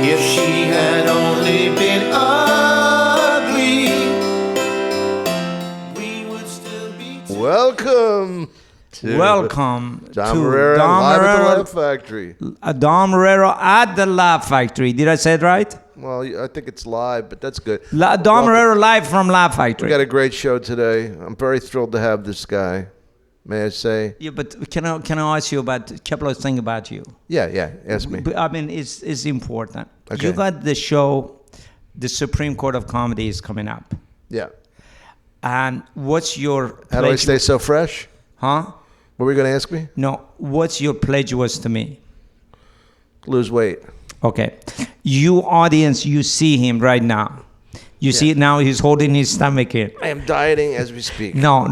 If she had only been ugly, we would still be together. Welcome to Welcome Dom to Irrera Dom live at the Irrera, Laugh Factory. Dom Irrera at the Laugh Factory. Did I say it right? Well, I think it's live, but that's good. Dom Welcome. Irrera live from Laugh We Factory. got a great show today. I'm very thrilled to have this guy. May I say? Yeah, but can I ask you about a couple of things about you? Yeah. Ask me. I mean, it's important. Okay. You got the show, the Supreme Court of Comedy is coming up. Yeah. And what's your How do I stay so fresh? Huh? What were you going to ask me? No, what's your pledge was to me? Lose weight. Okay. You audience, you see him right now. You see now he's holding his stomach here. I am dieting as we speak. No.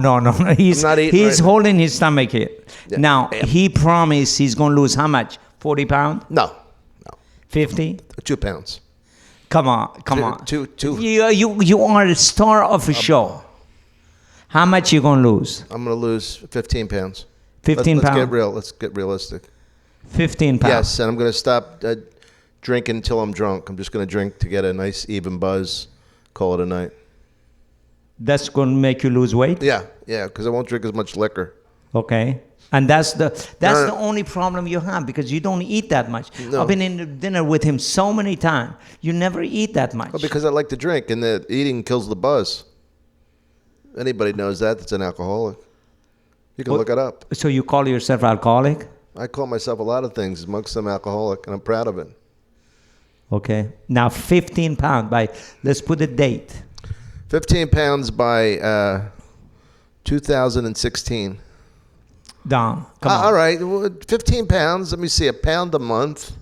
He's I'm not eating he's right holding his stomach here. Yeah, Now, I am. he promised he's going to lose how much? 40 pounds? No. 50? 2 pounds. Come on. Two. You are a star of a show. How much you going to lose? I'm going to lose 15 pounds. 15 Let's pounds? get real. Let's get realistic. 15 pounds. Yes, and I'm going to stop drinking until I'm drunk. I'm just going to drink to get a nice even buzz. Call it a night. That's going to make you lose weight? Yeah, because I won't drink as much liquor. Okay. And that's No. the only problem you have because you don't eat that much. No. I've been in dinner with him so many times. You never eat that much. Well, because I like to drink, and the eating kills the buzz. Anybody knows that that's an alcoholic. You can look it up. So you call yourself alcoholic? I call myself a lot of things, amongst them alcoholic, and I'm proud of it. Okay. Now 15 pounds let's put a date. 15 pounds by 2016. Down. Come on. All right, well, 15 pounds. Let me see, a pound a month.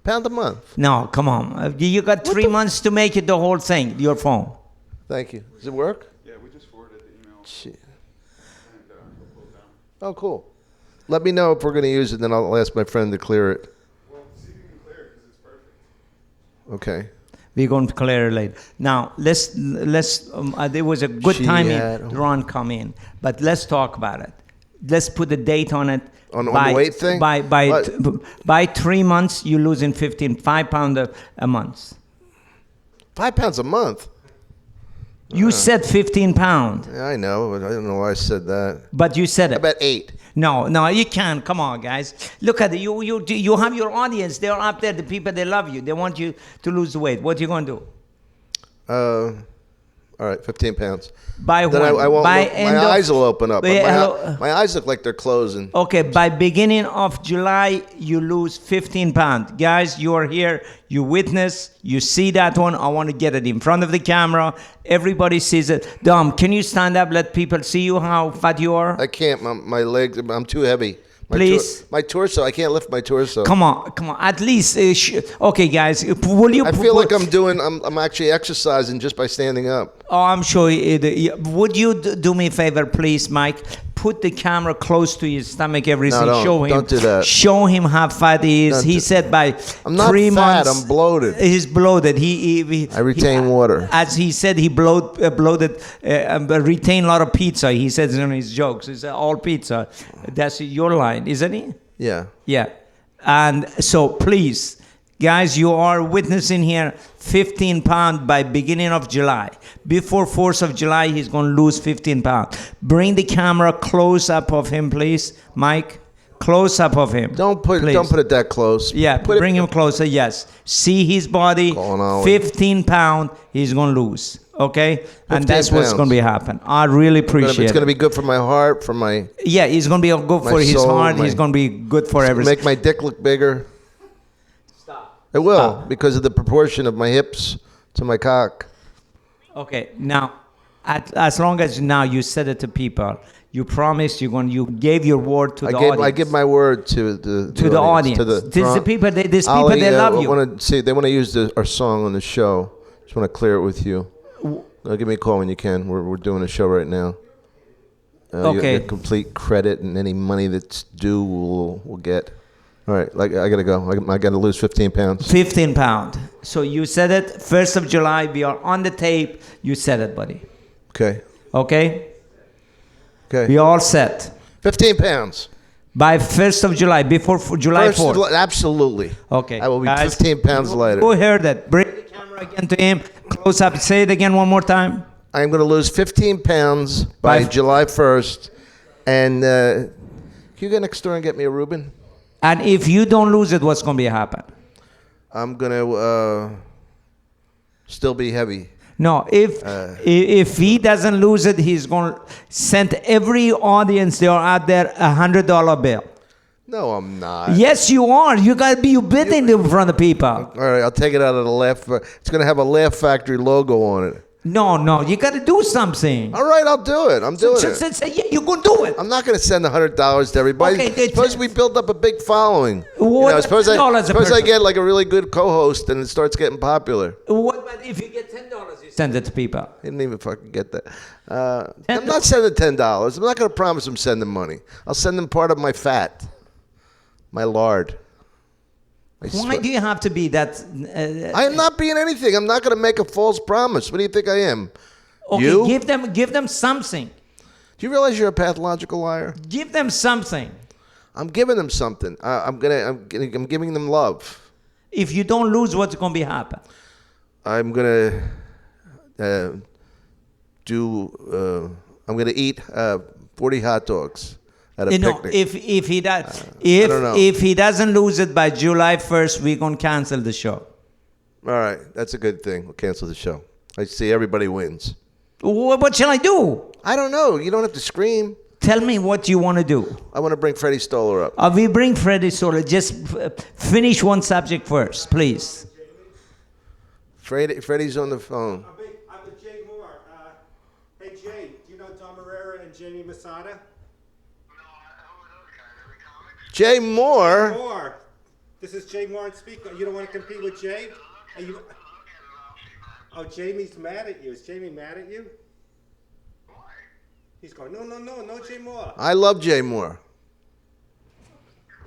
Pound a month. No, come on. You got 3 months to make it the whole thing, your phone. Thank you. Does it work? Yeah, we just forwarded the email. Shit. And we'll pull it down. Oh, cool. Let me know if we're going to use it, then I'll ask my friend to clear it. Well, see if you can clear it because it's perfect. Okay. We're going to clear it later. Now, let's there was a good She timing had- Ron come in, but let's talk about it. Let's put a date on it. On the weight thing? By 3 months, you're losing 5 pounds a month. 5 pounds a month? You said 15 pounds, Yeah, I know, but I don't know why I said that. but you said I it. bet 8. No, you can't. Come on, guys. Look at it. You have your audience. They're up there. The people, they love you. They want you to lose the weight. What are you going to do? All right, 15 pounds. By Then when? I won't By look, end my of- eyes will open up. Yeah, hello. My eyes look like they're closing. Okay, by beginning of July, you lose 15 pounds. Guys, you are here. You witness. You see that one. I want to get it in front of the camera. Everybody sees it. Dom, can you stand up? Let people see you how fat you are. I can't. My legs, I'm too heavy. Please. My torso, I can't lift my torso. Come on. At least, okay, guys. Will you? I feel like I'm actually exercising just by standing up. Oh, I'm sure. Would you do me a favor, please, Mike? Put the camera close to his stomach, everything. No, Show him. don't do that. Show him how fat he is. He said by I'm not 3 fat, months. I'm bloated. He's bloated. I retain water. As he said, he bloated, retain a lot of pizza. He says in his jokes, it's all pizza. That's your line, isn't it? Yeah. Yeah. And so please, guys, you are witnessing here 15 pounds by beginning of July. Before 4th of July, he's going to lose 15 pounds. Bring the camera close up of him, please. Mike, close up of him. Don't put it that close. Yeah, bring him closer, yes. See his body, Going on. 15 pounds, he's going to lose. Okay? And 15 that's what's pounds. going to be happen. I really appreciate It's going to it. be good for my heart, for my... Yeah, he's going to be good for his soul, heart. He's going to be good for everything. Make my dick look bigger. Stop. It will, Stop. because of the proportion of my hips to my cock. Okay, now, as long as now you said it to people, you promised you gave your word to the audience. I give my word to the audience. These people, they love you. They want to use our song on the show. Just want to clear it with you. Give me a call when you can. We're doing a show right now. Okay. You get complete credit, and any money that's due we'll get. All right, I gotta go. I gotta lose 15 pounds. 15 pounds. So you said it, 1st of July, we are on the tape. You said it, buddy. Okay. Okay? Okay. We all set. 15 pounds. By 1st of July, before July 4th. Absolutely. Okay. I will be guys, 15 pounds lighter. Who heard that? Bring the camera again to him. Close up. Say it again one more time. I'm going to lose 15 pounds by July 1st. And can you go next door and get me a Reuben? And if you don't lose it, what's going to happen? I'm going to still be heavy. No, if he doesn't lose it, he's going to send every audience there out there $100 bill. No, I'm not. Yes, you are. You got to be bidding in front of people. All right, I'll take it out of the Laugh. It's going to have a Laugh Factory logo on it. No, you got to do something. All right, I'll do it. I'm doing it. Say, yeah, you're going to do it. I'm not going to send $100 to everybody. Okay, suppose we build up a big following. What, suppose $10 a suppose I person? get like a really good co-host and it starts getting popular. What about if you get $10, you send it to people? I didn't even fucking get that. I'm not sending $10. I'm not going to promise them sending money. I'll send them part of my fat, my lard. Why do you have to be that? I am not being anything. I'm not going to make a false promise. What do you think I am? Okay, You? give them something. Do you realize you're a pathological liar? Give them something. I'm giving them something. I'm giving them love. If you don't lose, what's going to be happen? I'm gonna I'm gonna eat 40 hot dogs at a picnic. If he does, I don't know. if he doesn't lose it by July 1st, we're going to cancel the show. All right, that's a good thing. We'll cancel the show. I see everybody wins. What shall I do? I don't know. You don't have to scream. Tell me what you want to do. I want to bring Freddie Stoller up. We bring Freddie Stoller. Just finish one subject first, please. Freddie's on the phone. I'm with Jay Moore. Hey, Jay, do you know Dom Irrera and Jamie Masada? Jay Moore. Moore. This is Jay Moore speaking. You don't want to compete with Jay? Are you... Oh, Jamie's mad at you. Is Jamie mad at you? Why? He's going, no, Jay Moore. I love Jay Moore.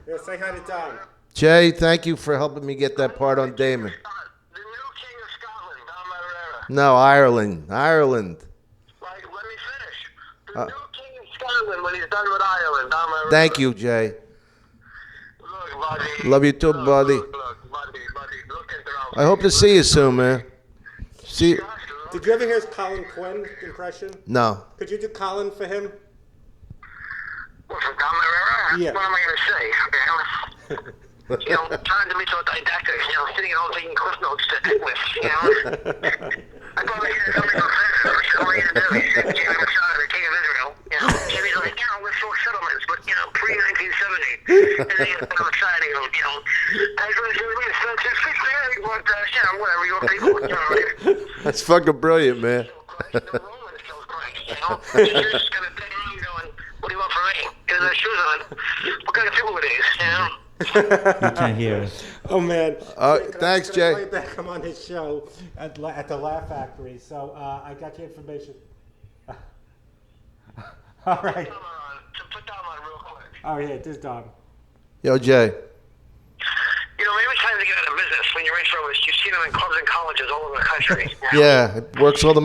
Yeah, say hi to Dom. Jay, thank you for helping me get that part on Damon. The new king of Scotland, Dom Irrera. No, Ireland. Like, let me finish. The new king of Scotland when he's done with Ireland, Dom Irrera. Thank you, Jay. Look, buddy. Love you too, buddy. Look, buddy. Look at the I hope to see you soon, man. See? Did you ever hear his Colin Quinn impression? No. Could you do Colin for him? What, from Dom Irrera? Yeah. What am I going to say? Trying to be so didactic, sitting at home taking cliff notes to take with, I thought I hear something from President, which is all I had to do. He said, Jamie Masada, the king of Israel. Jimmy's like, let's sort settlements, but, pre-1970. And then he got exciting, I was going to say, it's but, whatever, your people, That's fucking brilliant, man. The Roman kills Christ, He's just kind of dead around going, what do you want from me? He doesn't have shoes on. What kind of people it is, You can't hear it. Oh, man. Thanks, Can I Jay. play back? I'm on his show at the Laugh Factory. So I got your information. All right. Put Dom on real quick. Oh, yeah, this is Dom. Yo, Jay. Maybe time to get out of business when your intro is you see them in clubs and colleges all over the country. Yeah, it works all the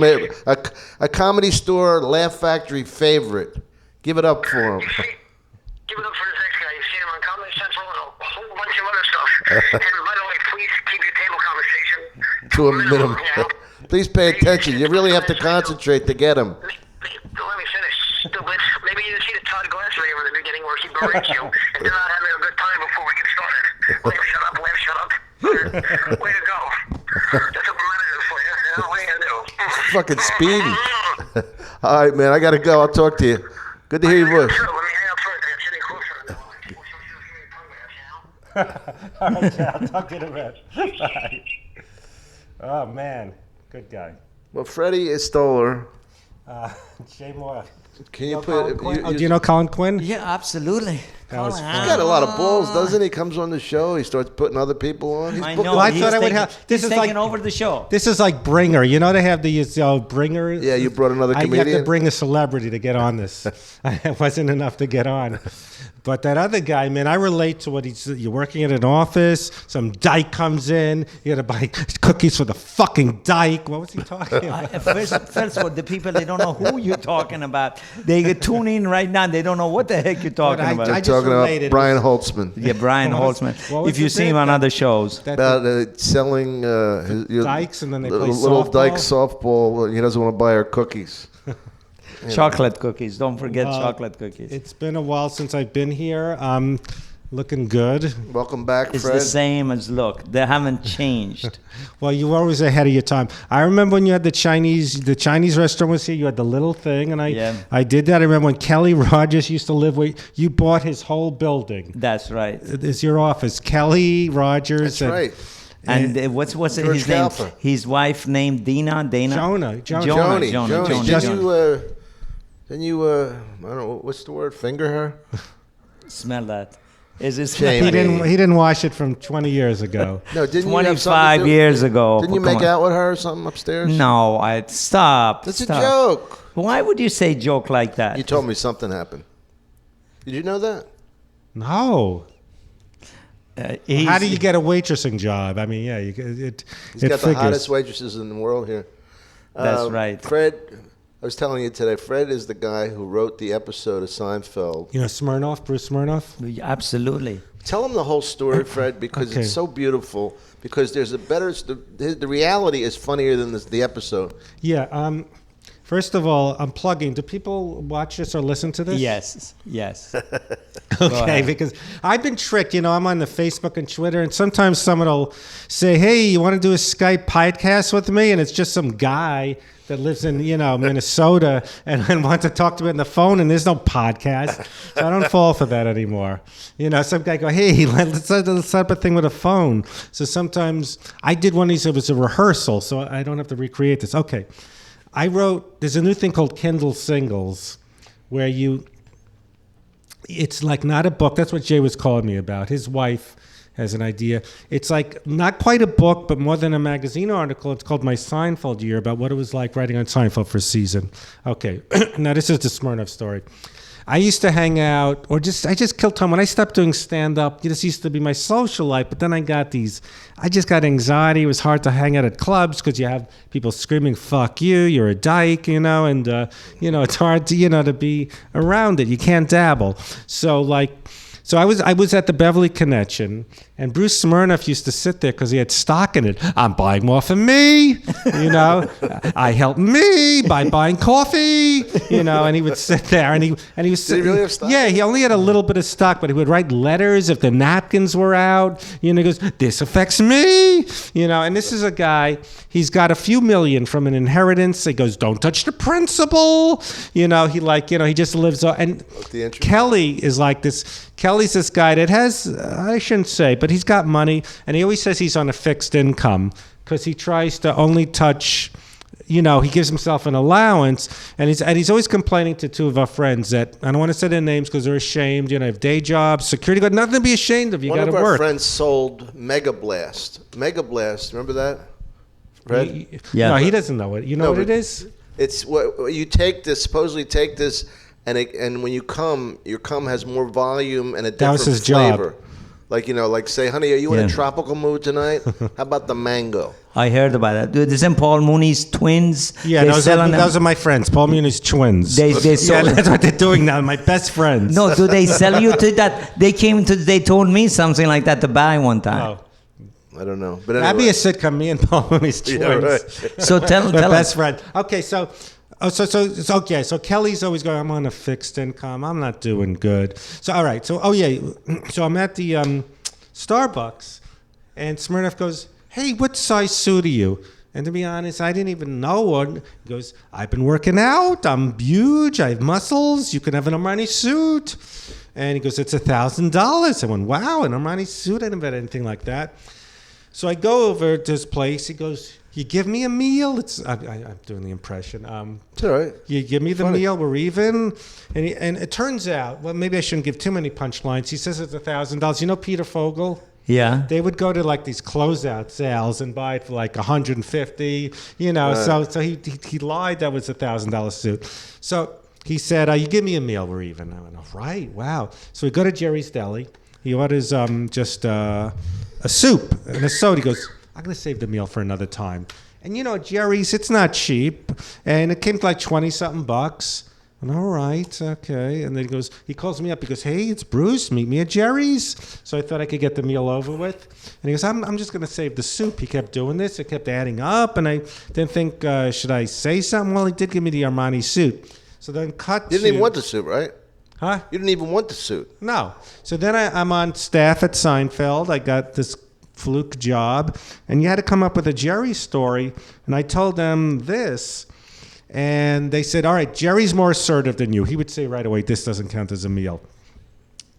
a Comedy Store, Laugh Factory favorite. Give it up for him. Give it up for this next guy. You've seen him on Comedy Central and a whole bunch of other stuff. And by the way, please keep your table conversation To a minimum. Please pay attention. You really have to concentrate to get him. Let me finish, stupid. Maybe you didn't see the Todd Glass video in the beginning where he berates you and they're not having a good time before we get started. Laugh, shut up. Way to go. That's a manager for you. What are you going to do? Fucking speedy. All right, man. I got to go. I'll talk to you. Good to hear your voice. Let me hang up first. I'm sitting closer. All right, Jay, I'll talk to you in a bit. Bye. Oh, man. Good guy. Well, Freddie is Stoller. Jay Moore. Can you Colin put? Quinn? Do you know Colin Quinn? Yeah, absolutely. was Colin, He's got a lot of balls, doesn't he? Comes on the show. He starts putting other people on. He's I booked- know. Well, I he's thought I would taking- have- this he's is taking like- over the show. This is like Bringer. You know they have these Bringer. Yeah, you brought another I have comedian. to bring a celebrity to get on this. It wasn't enough to get on. But that other guy, man, I relate to what he's. You're working at an office. Some dyke comes in. You got to buy cookies for the fucking dyke. What was he talking about? First of all, the people, they don't know who you're talking about. They tune in right now. They don't know what the heck you're talking But about. I just talking related. about Brian Holtzman. Yeah, Brian What was- Holtzman. what was If you the see bit him on that- other shows. That About selling dykes and then they play little softball? dyke softball. He doesn't want to buy our cookies. Chocolate cookies. Don't forget Well, chocolate cookies. It's been a while since I've been here. Looking good. Welcome back, It's Fred. the same as look. They haven't changed. Well, you were always ahead of your time. I remember when you had the Chinese restaurant was here. You had the little thing, and I did that. I remember when Kelly Rogers used to live where you bought his whole building. That's right. It's your office, Kelly Rogers. That's right. And what's George his name? Galper. His wife named Dana. Jonah. Joni. Jonah. Then you, I don't know, what's the word? Finger her? Smell that. Is it Shame. He didn't wash it from 20 years ago. No, didn't you have something 25 to do- years ago. Didn't you Come make on. out with her or something upstairs? No, I stop. That's stop. a joke. Why would you say joke like that? You told me something happened. Did you know that? No. He's- How do you get a waitressing job? I mean, yeah, He's it got the figures. hottest waitresses in the world here. That's right. Fred, I was telling you today, Fred is the guy who wrote the episode of Seinfeld. You know Smirnoff, Bruce Smirnoff? Absolutely. Tell him the whole story, Fred, because Okay. it's so beautiful. Because there's a better, the reality is funnier than the episode. Yeah. First of all, I'm plugging. Do people watch this or listen to this? Yes. Yes. Okay, ahead. because I've been tricked. You know, I'm on the Facebook and Twitter, and sometimes someone will say, "Hey, you want to do a Skype podcast with me?" And it's just some guy that lives in, Minnesota and wants to talk to me on the phone, and there's no podcast. So I don't fall for that anymore. Some guy go, "Hey, let's set up a thing with a phone." So sometimes I did one of these. It was a rehearsal, so I don't have to recreate this. Okay. There's a new thing called Kindle Singles, where it's like not a book. That's what Jay was calling me about. His wife has an idea. It's like not quite a book, but more than a magazine article. It's called My Seinfeld Year, about what it was like writing on Seinfeld for a season. Okay, now this is the Smirnoff story. I used to hang out, I just killed time. When I stopped doing stand-up, this used to be my social life, but then I just got anxiety. It was hard to hang out at clubs because you have people screaming, "Fuck you, you're a dyke," and, it's hard to be around it. You can't dabble. So I was at the Beverly Connection, and Bruce Smirnoff used to sit there because he had stock in it. "I'm buying more for me," I helped me by buying coffee, and he would sit there and he was. Did he really have stock? Yeah, he only had a little bit of stock, but he would write letters if the napkins were out. He goes, "This affects me," and this is a guy. He's got a few million from an inheritance. He goes, "Don't touch the principal," he just lives on. And the interest. Kelly is like this. Kelly's this guy that has, I shouldn't say, but he's got money, and he always says he's on a fixed income because he tries to only touch, he gives himself an allowance, and he's always complaining to two of our friends that, I don't want to say their names because they're ashamed, have day jobs, security guard, nothing to be ashamed of, you got One to of our work. friends sold Mega Blast. Mega Blast, remember that? Fred? Yeah. No, he doesn't know it. You know No, what it but- is? It's what you supposedly take this, and when you come, your cum has more volume and a That was different his job. flavor. Like say, "Honey, are you in Yeah. a tropical mood tonight? How about the mango?" I heard about that. Dude, isn't Paul Mooney's twins? Yeah, They're those selling are them. my friends. Paul Muni's twins. They yeah, sold that's what they're doing now. My best friends. No, do they sell you to that? They told me something like that to buy one time. Oh. I don't know, but That'd be anyway. a sitcom, me and Paul Muni's twins. Yeah, right. So tell My us. best friend. Okay, so okay. So Kelly's always going, "I'm on a fixed income. I'm not doing good." So all right. So so I'm at the Starbucks, and Smirnoff goes, "Hey, what size suit are you?" And to be honest, I didn't even know one. He goes, "I've been working out. I'm huge. I have muscles. You can have an Armani suit." And he goes, "It's $1,000." I went, "Wow, an Armani suit? I never had anything like that." So I go over to his place. He goes, "You give me a meal?" I'm doing the impression. It's all right. You give me the Funny. meal, we're even. And it turns out, well, maybe I shouldn't give too many punchlines. He says it's $1,000. You know Peter Fogel? Yeah. They would go to like these closeout sales and buy it for like $150. So he lied that was $1,000 suit. So he said, "You give me a meal, we're even." I went, "All right, wow." So we go to Jerry's Deli. He orders just a soup and a soda. He goes, "I'm going to save the meal for another time." And Jerry's, it's not cheap. And it came to like $20-something bucks. And all right, okay. And then he calls me up. He goes, hey, it's Bruce. Meet me at Jerry's. So I thought I could get the meal over with. And he goes, I'm just going to save the soup. He kept doing this. It kept adding up. And I didn't think, should I say something? Well, he did give me the Armani suit. So then You didn't even want the suit, right? Huh? You didn't even want the suit. No. So then I'm on staff at Seinfeld. I got this fluke job. And you had to come up with a Jerry story. And I told them this. And they said, all right, Jerry's more assertive than you. He would say right away, this doesn't count as a meal.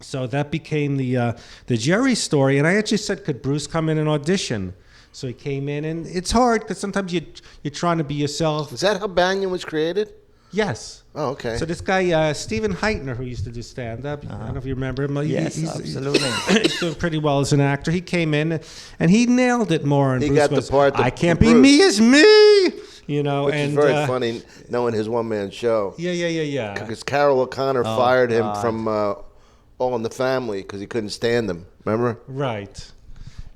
So that became the Jerry story. And I actually said, could Bruce come in and audition? So he came in. And it's hard because sometimes you're trying to be yourself. Is that how Banyan was created? Yes. Oh, okay. So this guy, Stephen Heitner, who used to do stand-up, I don't know if you remember him. Yes, absolutely. He's doing pretty well as an actor. He came in, and he nailed it more. And He Bruce got the goes, part that- I can't the be Bruce. me as me. You know, Which and is very funny, knowing his one-man show. Yeah. Because Carol O'Connor fired him from All in the Family because he couldn't stand him. Remember? Right.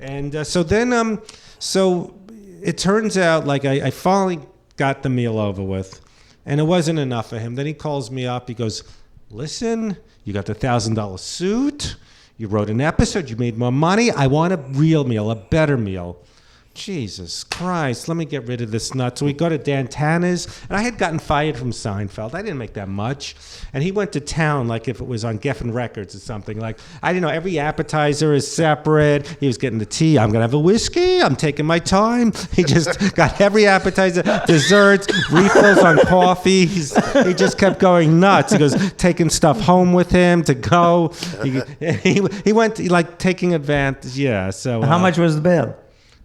And so then, so it turns out like I finally got the meal over with, and it wasn't enough for him. Then he calls me up. He goes, listen, you got the $1,000 suit. You wrote an episode. You made more money. I want a real meal, a better meal. Jesus Christ, let me get rid of this nut. So we go to Dan Tanner's, and I had gotten fired from Seinfeld. I didn't make that much. And he went to town like if it was on Geffen Records or something. Like, I didn't know, every appetizer is separate. He was getting the tea. I'm going to have a whiskey. I'm taking my time. He just got every appetizer, desserts, refills on coffee. He just kept going nuts. He goes, taking stuff home with him to go. He went, like, taking advantage. Yeah, so. How much was the bill?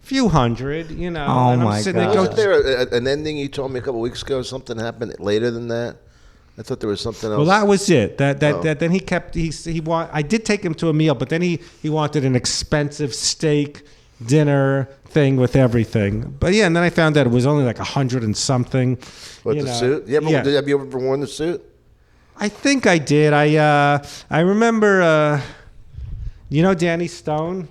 Few hundred, you know. Oh, and I'm my sitting there God. Wasn't there an ending you told me a couple weeks ago? Something happened later than that? I thought there was something else. Well, that was it. That then he kept I did take him to a meal, but then he wanted an expensive steak dinner thing with everything. But yeah, and then I found out it was only like 100 and something. What, you the know. suit? Have you ever worn the suit? I think I did. I remember Danny Stone.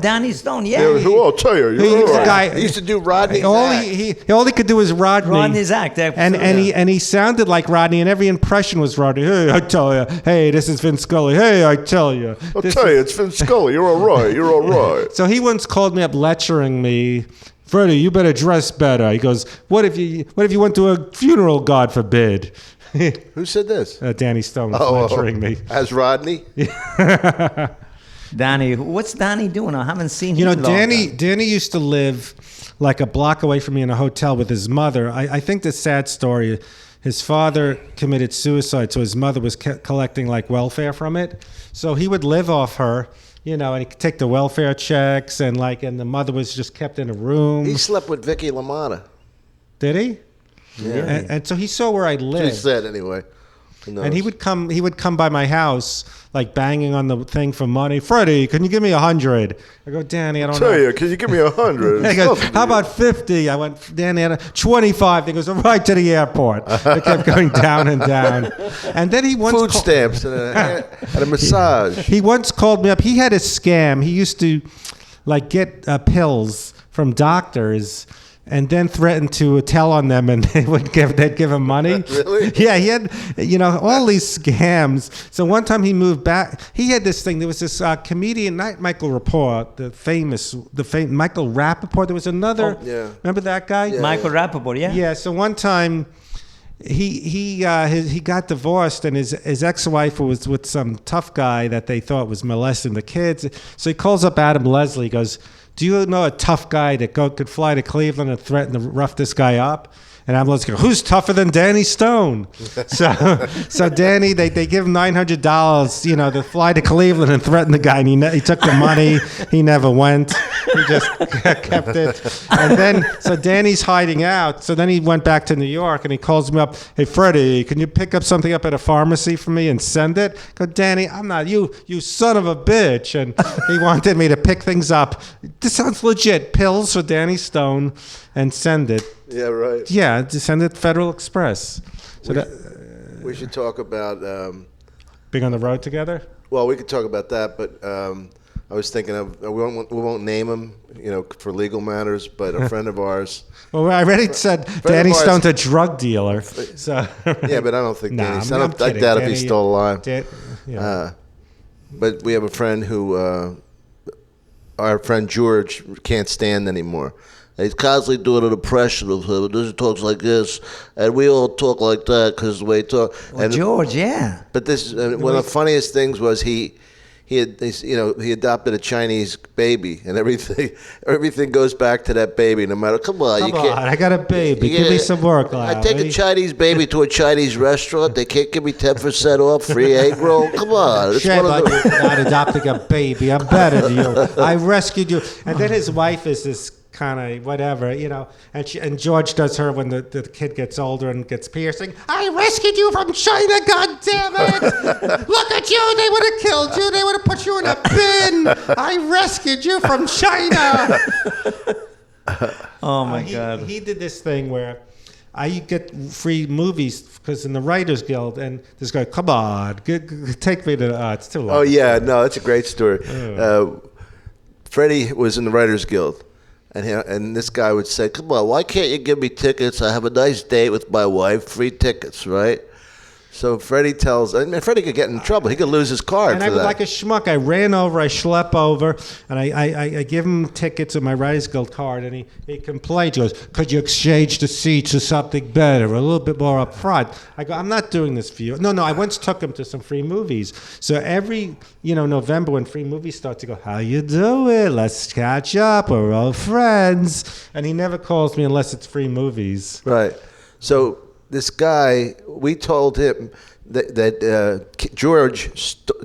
Danny Stone, yeah. I'll tell you. He was the guy. He used to do Rodney's All act. he could do was Rodney. Rodney's act, And he sounded like Rodney, and every impression was Rodney. Hey, I tell you. Hey, this is Vin Scully. Hey, I tell you. I'll tell you, it's Vin Scully. You're all right. You're all right. So he once called me up lecturing me. Freddie, you better dress better. He goes, what if you went to a funeral, God forbid? Who said this? Danny Stone was lecturing me. As Rodney? Danny, what's Danny doing? I haven't seen him. You know, in a long time. Danny used to live like a block away from me in a hotel with his mother. I think the sad story, his father committed suicide, so his mother was collecting like welfare from it. So he would live off her, you know, and he could take the welfare checks, and the mother was just kept in a room. He slept with Vicky LaMotta. Did he? Yeah. And so he saw where I She lived. said anyway. Who knows? And he would come by my house, like banging on the thing for money. Freddie, can you give me 100? I go, Danny, I don't know. can you give me 100? He goes, how about 50? I went, Danny, 25. He goes, right to the airport. It kept going down and down. And then he once Food stamps and a massage. He once called me up. He had a scam. He used to like get pills from doctors and then threatened to tell on them, and they'd give him money. Really? Yeah, he had, all these scams. So one time he moved back. He had this thing. There was this comedian, not Michael Rapport, the famous Michael Rappaport. There was another. Oh, yeah. Remember that guy? Yeah. Michael Rappaport, yeah? Yeah. So one time, he got divorced, and his ex-wife was with some tough guy that they thought was molesting the kids. So he calls up Adam Leslie. He goes, do you know a tough guy that could fly to Cleveland and threaten to rough this guy up? And I'm like, who's tougher than Danny Stone? So Danny, they give him $900, to fly to Cleveland and threaten the guy. And he took the money. He never went. He just kept it. And then, so Danny's hiding out. So then he went back to New York, and he calls me up. Hey, Freddie, can you pick up something up at a pharmacy for me and send it? I go, Danny, I'm not you son of a bitch. And he wanted me to pick things up. This sounds legit. Pills for Danny Stone, and send it. Yeah, right. Yeah, to send it Federal Express. So We should talk about. being on the road together. Well, we could talk about that, but I was thinking of we won't name him, for legal matters, but a friend of ours. Well, I already said Danny Stone's a drug dealer. So Yeah, but I don't think Nah, Danny. I'm I kidding. doubt if Danny- he's still alive. Yeah. But we have a friend who, our friend George, can't stand anymore. He's constantly doing an impression of him. He talks like this, and we all talk like that because the way he talk. Well, George, yeah. But this one of the funniest things was he adopted a Chinese baby, and everything goes back to that baby. No matter, come on, Come on, I got a baby. Give me some work, I take a Larry. Chinese baby to a Chinese restaurant. They can't give me 10% off free egg roll. Come on, it's Shame one of the- you're not adopting a baby. I'm better than you. I rescued you. And then his wife is this kind of whatever, and George does her when the kid gets older and gets piercing. I rescued you from China, God damn it! Look at you, they would have killed you, they would have put you in a bin. I rescued you from China. Oh my God. He did this thing where I get free movies because in the Writers Guild, and this guy, come on, take me to. It's too long. Oh yeah, no, that's a great story. Freddie was in the Writers Guild, and this guy would say, "Come on, why can't you give me tickets? I have a nice date with my wife, free tickets, right?" So Freddie Freddie could get in trouble. He could lose his card And for I was that. like a schmuck. I ran over, I schlep over, and I give him tickets with my Writers Guild card, and he complains. He goes, could you exchange the seats to something better, a little bit more up front? I go, I'm not doing this for you. No, I once took him to some free movies. So every, November when free movies start to go, how you doing? Let's catch up. We're all friends. And he never calls me unless it's free movies. Right. So this guy, we told him that George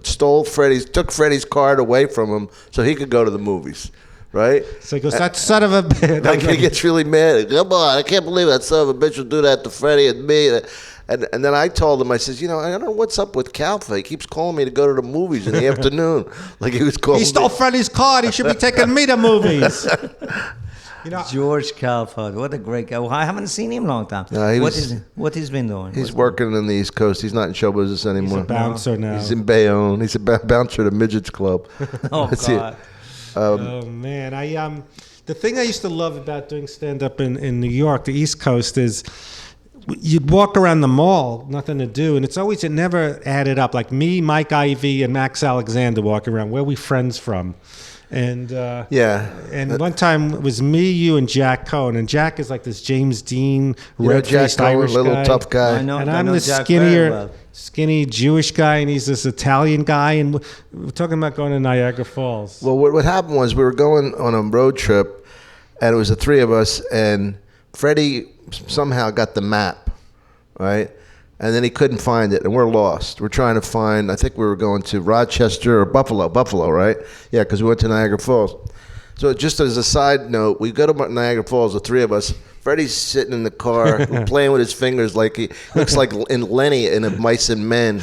took Freddie's card away from him so he could go to the movies, right? So he goes, that son of a bitch. Like he gets really mad. Come on, I can't believe that son of a bitch would do that to Freddie and me. And then I told him, I says, I don't know what's up with Calfa. He keeps calling me to go to the movies in the afternoon. Like he was calling He stole Freddie's card. He should be taking me to movies. George Calford, what a great guy. Well, I haven't seen him in a long time. No, what he's been doing? He's working in the East Coast. He's not in show business anymore. He's a bouncer now. He's in Bayonne. He's a bouncer at a midgets club. Oh, That's God. it. Oh man, the thing I used to love about doing stand up in New York, the East Coast, is you'd walk around the mall, nothing to do, and it never added up. Like me, Mike Ivey, and Max Alexander walking around. Where are we friends from? And Yeah. and one time it was me, you, and Jack Cohen, and Jack is like this James Dean, You know Jack red-faced Cohen, Irish little guy. tough guy. I know. And I I'm know this Jack very well. skinny Jewish guy, and he's this Italian guy, and we're talking about going to Niagara Falls. Well, what happened was we were going on a road trip, and it was the three of us, and Freddie somehow got the map, right? And then he couldn't find it, and we're lost. We're trying to find, I think we were going to Rochester or Buffalo, right? Yeah, because we went to Niagara Falls. So just as a side note, we go to Niagara Falls, the three of us. Freddie's sitting in the car playing with his fingers like he looks like in Lenny in a Mice and Men.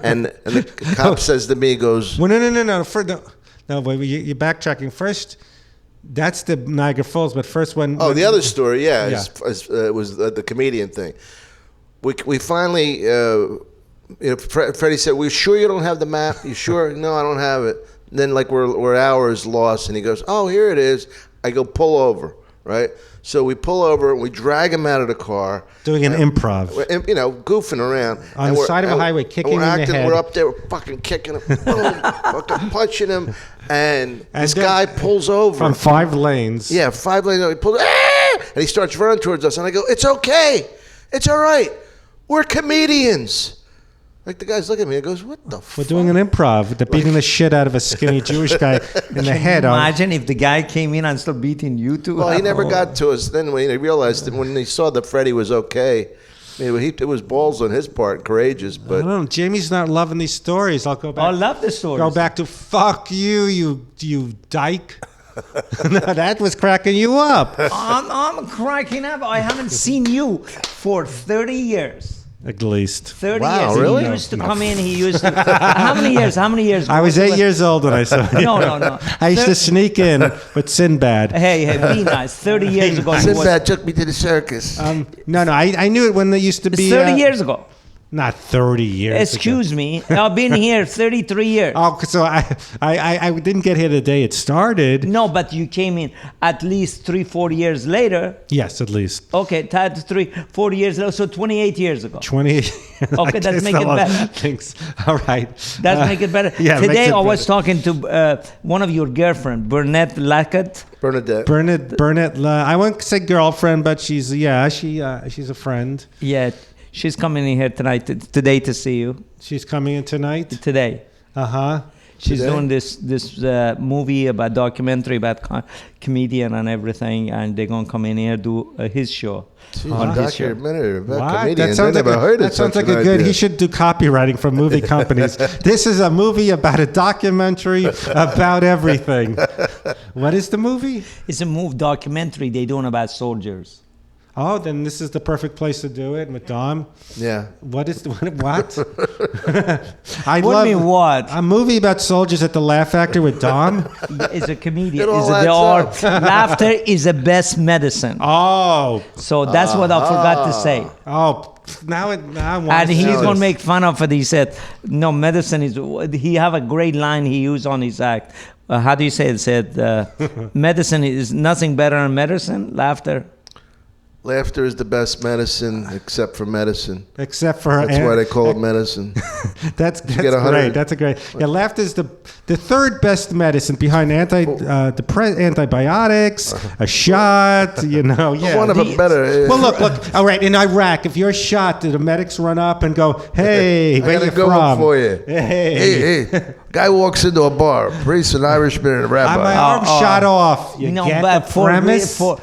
And the cop says to me, he goes, Well, no, wait, you're backtracking. First, that's the Niagara Falls, but first when... oh, the other story, yeah, Yeah. was the comedian thing. We finally, Freddie said, "We sure you don't have the map? You sure?" "No, I don't have it." And then we're hours lost, and he goes, "Oh, here it is." I go, "Pull over," right? So we pull over and we drag him out of the car. Doing an improv. We're, goofing around On And the we're- side of a and- highway, and kicking him we're in the acting, head. We're up there, we're fucking kicking him, boom, fucking punching him, and this then- guy pulls over From 5 lanes. Yeah, 5 lanes. He pulls, and he starts running towards us, and I go, "It's okay, it's all right. We're comedians." Like the guy's looking at me and goes, "What the fuck?" We're doing an improv. They're beating the shit out of a skinny Jewish guy in the head. Imagine if the guy came in and still beating you too. Well, he never got to us. Then when he realized that when he saw that Freddie was okay, it was balls on his part, courageous. I But don't know. Jamie's not loving these stories. I'll go back. I love the story. Go back to fuck you dyke. No, that was cracking you up. I'm cracking up. I haven't seen you for 30 years. At least. 30 Wow, years. really? He used to come in. He used to. How many years? I was 8 years old when I saw you. No. I used to sneak in with Sinbad. Hey, be nice. 30 years ago. he was- Sinbad took me to the circus. No, I knew it when they used to It's be. 30 years ago. Not 30 years. Excuse me. I've been here 33 years. Oh, so I didn't get here the day it started. No, but you came in at least 3-4 years later. Yes, at least. Okay, 3-4 years later, so 28 years ago. 20. Okay, let's make it better. Thanks. All right. Let's make it better. Yeah, Today makes it I was better. talking to one of your girlfriend, Burnett Lackett. Bernadette. I won't say girlfriend, but she's a friend. Yeah, she's coming in here today to see you. She's coming in tonight. Today. Uh-huh. She's Today? doing this movie about documentary about comedian and everything, and they're gonna come in here do his show. Jeez, documentary about What? comedians. I never heard of that sounds such like an a good. idea. He should do copywriting for movie companies. This is a movie about a documentary about everything. What is the movie? It's a documentary they're doing about soldiers. Oh, then this is the perfect place to do it with Dom. Yeah. What? What do you mean, what? A movie about soldiers at the Laugh Factory with Dom. Is a comedian. It all Is the adds art. Laughter is the best medicine. Oh, So that's what I forgot to say. oh. Now I want. And to he's see gonna this. make fun of it. He said, "No, medicine is." He have a great line he used on his act. How do you say it? Said, "Medicine is nothing better than medicine." Laughter. Laughter is the best medicine, except for medicine. Except for That's why they call it medicine. That's get 100. great. That's a great. Yeah, laughter is the third best medicine behind antibiotics, a shot. You know, yeah. One of them better. Well, look. All right, in Iraq, if you're shot, the medics run up and go, "Hey, I where got you a good from?" one for you. Hey, Hey, guy walks into a bar, priest, an Irishman, and a my rabbi. arm shot off. You No, get but the premise? for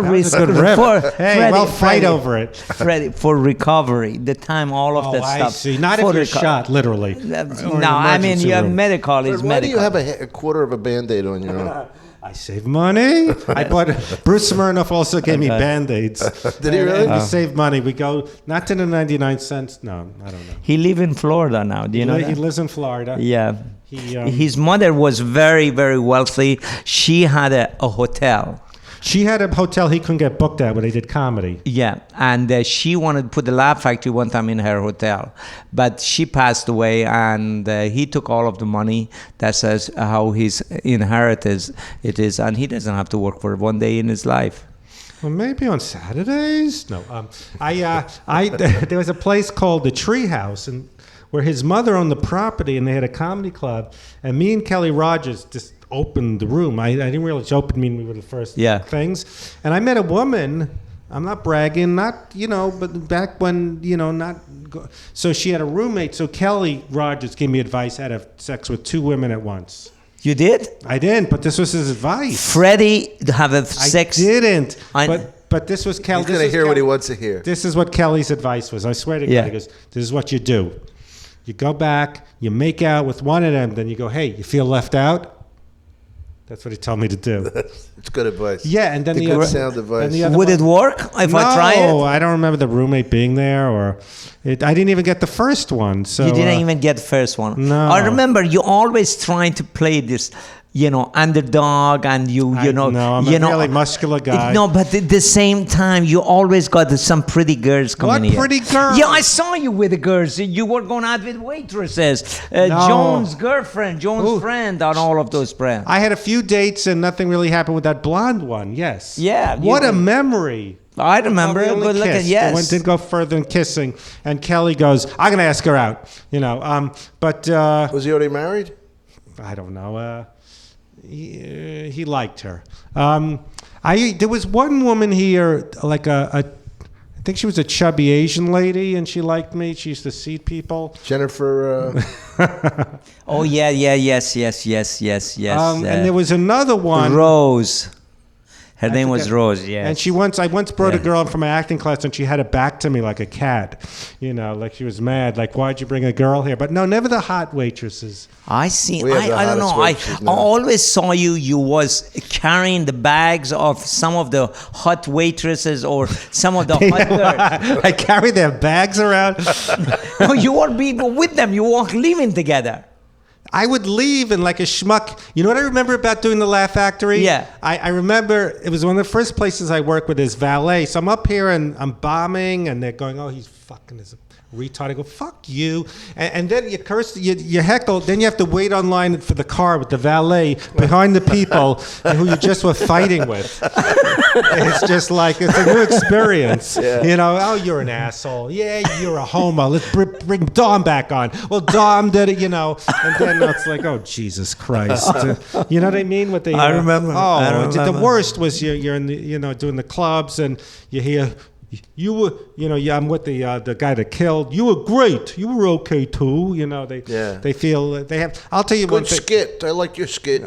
That was a good risk- rip. for Hey, Freddie, well, fight Freddie, over it. Freddie, for recovery, the time all of Oh, that I stuff. see. Not for if you're reco- shot, literally. No, Or an I mean emergency your room. medical is Why do medical. you have a quarter of a Band-Aid on your arm? I save money. I bought. Bruce Smirnoff also gave me Band-Aids. Did he really? We save money. We go not to the 99 cents. No, I don't know. He live in Florida now. Do you know He that? lives in Florida. Yeah. He, His mother was very, very wealthy. She had a hotel. She had a hotel he couldn't get booked at when they did comedy. Yeah, and she wanted to put the Laugh Factory one time in her hotel, but she passed away, and he took all of the money. That's how his inheritance it is, and he doesn't have to work for one day in his life. Well, maybe on Saturdays. No, there was a place called the Treehouse, and where his mother owned the property, and they had a comedy club, and me and Kelly Rogers just opened the room. I didn't realize open mean we were the first things. And I met a woman. I'm not bragging, but back when, so she had a roommate. So Kelly Rogers gave me advice how to have sex with 2 women at once. You did? I didn't, but this was his advice. Freddie have a sex. I didn't. I- But this was Kelly. He's going to hear what he wants to hear. This is what Kelly's advice was. I swear to God, Yeah. he goes, this is what you do. You go back, you make out with one of them, then you go, hey, you feel left out? That's what he told me to do. It's good advice. Yeah, and then It's a the good other, sound advice. then the other Would one- it work if I try No, it? I don't remember the roommate being there, or I didn't even get the first one. So You didn't even get the first one. No. I remember you always trying to play this, underdog, and I'm a really muscular guy. No, but at the same time, you always got some pretty girls coming What here. pretty girls? Yeah, I saw you with the girls. You were going out with waitresses. No. Joan's girlfriend, Joan's Ooh. friend, and all of those friends. I had a few dates and nothing really happened with that blonde one. Yes. Yeah, What you- a memory. I remember. We only Good looking. kissed. Yes. It didn't go further than kissing. And Kelly goes, I'm going to ask her out. But Was he already married? I don't know. He liked her. There was one woman here, like I think she was a chubby Asian lady, and she liked me. She used to seat people. Jennifer. Oh yeah, yes. And there was another one. Rose. Her name was forget. Rose. Yeah. And I once brought a girl in from my acting class, and she had her back to me like a cat, like she was mad. Like, why'd you bring a girl here? But no, never the hot waitresses. I see. We have the I don't hottest know. waitresses I now. always saw you. You was carrying the bags of some of the hot waitresses or some of the hot girls. I carry their bags around. No, you were being with them. You were living together. I would leave and like a schmuck. You know what I remember about doing the Laugh Factory? Yeah. I remember it was one of the first places I worked with his valet. So I'm up here and I'm bombing, and they're going, oh, he's fucking his retard. I go, fuck you. And then you curse, you heckle, then you have to wait online for the car with the valet behind the people who you just were fighting with. It's just like, it's a new experience. You know, oh, you're an asshole. Yeah, you're a homo. Let's bring Dom back on. Well, Dom did it, you know. And then it's like, oh, Jesus Christ. You know what I mean? With the, I remember. Oh, I remember. the worst was you're in the, you know, doing the clubs and you hear, you were, you know, yeah, I'm with the guy that killed. You were great. You were okay too. You know, they feel they have. I'll tell you one Good thing. skit. I like your skit.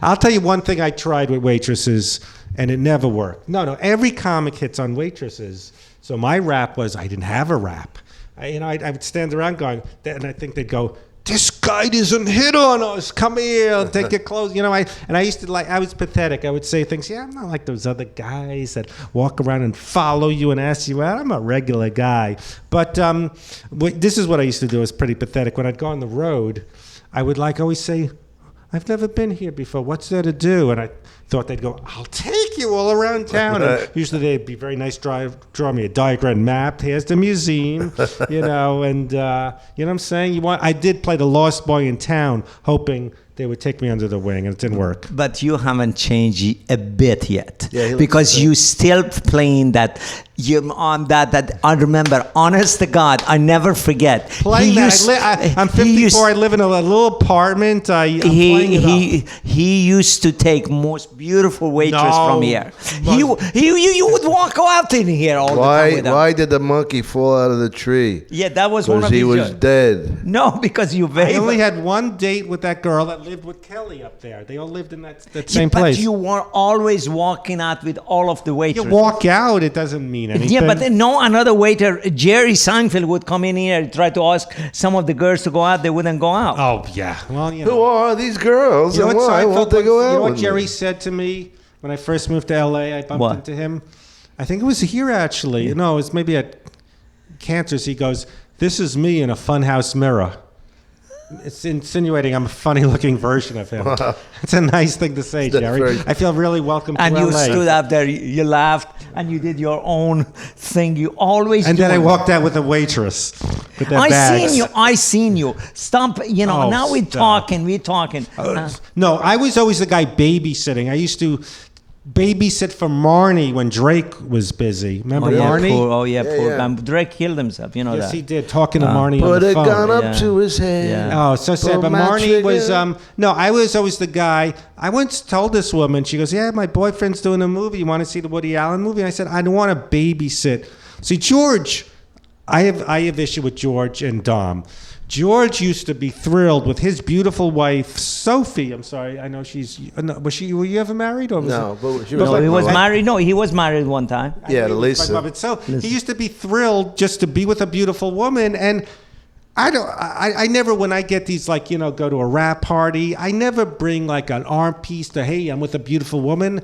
I'll tell you one thing I tried with waitresses, and it never worked. No, every comic hits on waitresses. So my rap was I didn't have a rap. I would stand around going, and I think they'd go, this guy doesn't hit on us. Come here, take your clothes. You know, I used to I was pathetic. I would say things, yeah, I'm not like those other guys that walk around and follow you and ask you out. I'm a regular guy. But this is what I used to do. It was pretty pathetic. When I'd go on the road, I would always say, I've never been here before. What's there to do? And I thought they'd go, I'll take you all around town. And usually they'd be very nice, draw me a diagram map. Here's the museum, you know, and you know what I'm saying? I did play the Lost Boy in Town, hoping they would take me under the wing, and it didn't work. But you haven't changed a bit yet, Yeah, because you still playing that. You on that. I remember. Honest to God, I never forget. Playing that. I'm 54. I live in a little apartment. I'm playing it up. He used to take most beautiful waitress No. from here. You would walk out in here all the time with him. Why did the monkey fall out of the tree? Yeah, that was one Because of he his was jokes. dead. No, because you I very. only had one date with that girl that lived with Kelly up there. They all lived in that same place. But you were always walking out with all of the You waiters. walk out, it doesn't mean anything. Yeah, but no, another waiter, Jerry Seinfeld, would come in here and try to ask some of the girls to go out. They wouldn't go out. Oh, yeah. Well, you Who know. are these girls? You know And what why Seinfeld won't they go once- out You know what with Jerry me? said to me when I first moved to L.A.? I bumped What? into him. I think it was here, actually. No, it was maybe at Cantor's. He goes, this is me in a funhouse mirror. It's insinuating I'm a funny-looking version of him. It's a nice thing to say, That's Jerry. very- I feel really welcome And to you LA. stood up there, you laughed, and you did your own thing. You always And do then I it. walked out with a waitress with their I bags. seen you. Stop, Oh, now we're stop. talking. No, I was always the guy babysitting. I used to babysit for Marnie when Drake was busy. Remember Marnie? Poor Yeah. guy. Drake killed himself, you know Yes, that. he did. Talking to Marnie on Put the a phone. gun up Yeah. to his head. Yeah. Oh, so sad. Pull But my Marnie was, trigger. no, I was always the guy. I once told this woman, she goes, yeah, my boyfriend's doing a movie. You want to see the Woody Allen movie? And I said, I don't want to babysit. See, George, I have issue with George and Dom. George used to be thrilled with his beautiful wife, Sophie. I'm sorry, I know she's. No, were you ever married? Or was No, it- but she But was No, like he my was wife. married. No, he was married one time. Yeah, to Like Lisa. Muppet. So he used to be thrilled just to be with a beautiful woman, and I never, when I get these, like, go to a rap party, I never bring like an arm piece to, hey, I'm with a beautiful woman,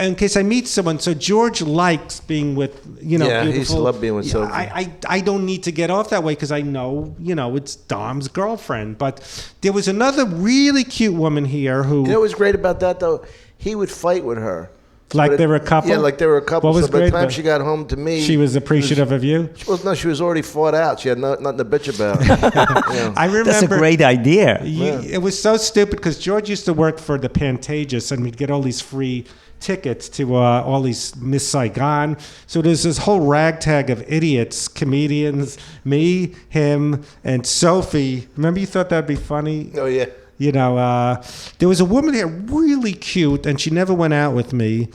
in case I meet someone. So George likes being with, Yeah, he beautiful. used to love being with Yeah, Sophie. I don't need to get off that way because I know, it's Dom's girlfriend. But there was another really cute woman here who, You know what was great about that, though? He would fight with her. like But they were a couple. Yeah, like they were a couple. What was So by the great time about- she got home to me, she was appreciative of you. she was already fought out. She had nothing to bitch about. Yeah. I remember. That's a great idea. It was so stupid because George used to work for the Pantages, and we'd get all these free tickets to all these Miss Saigon. So there's this whole ragtag of idiots, comedians, me, him, and Sophie. Remember, you thought that'd be funny? Oh yeah. There was a woman here, really cute, and she never went out with me.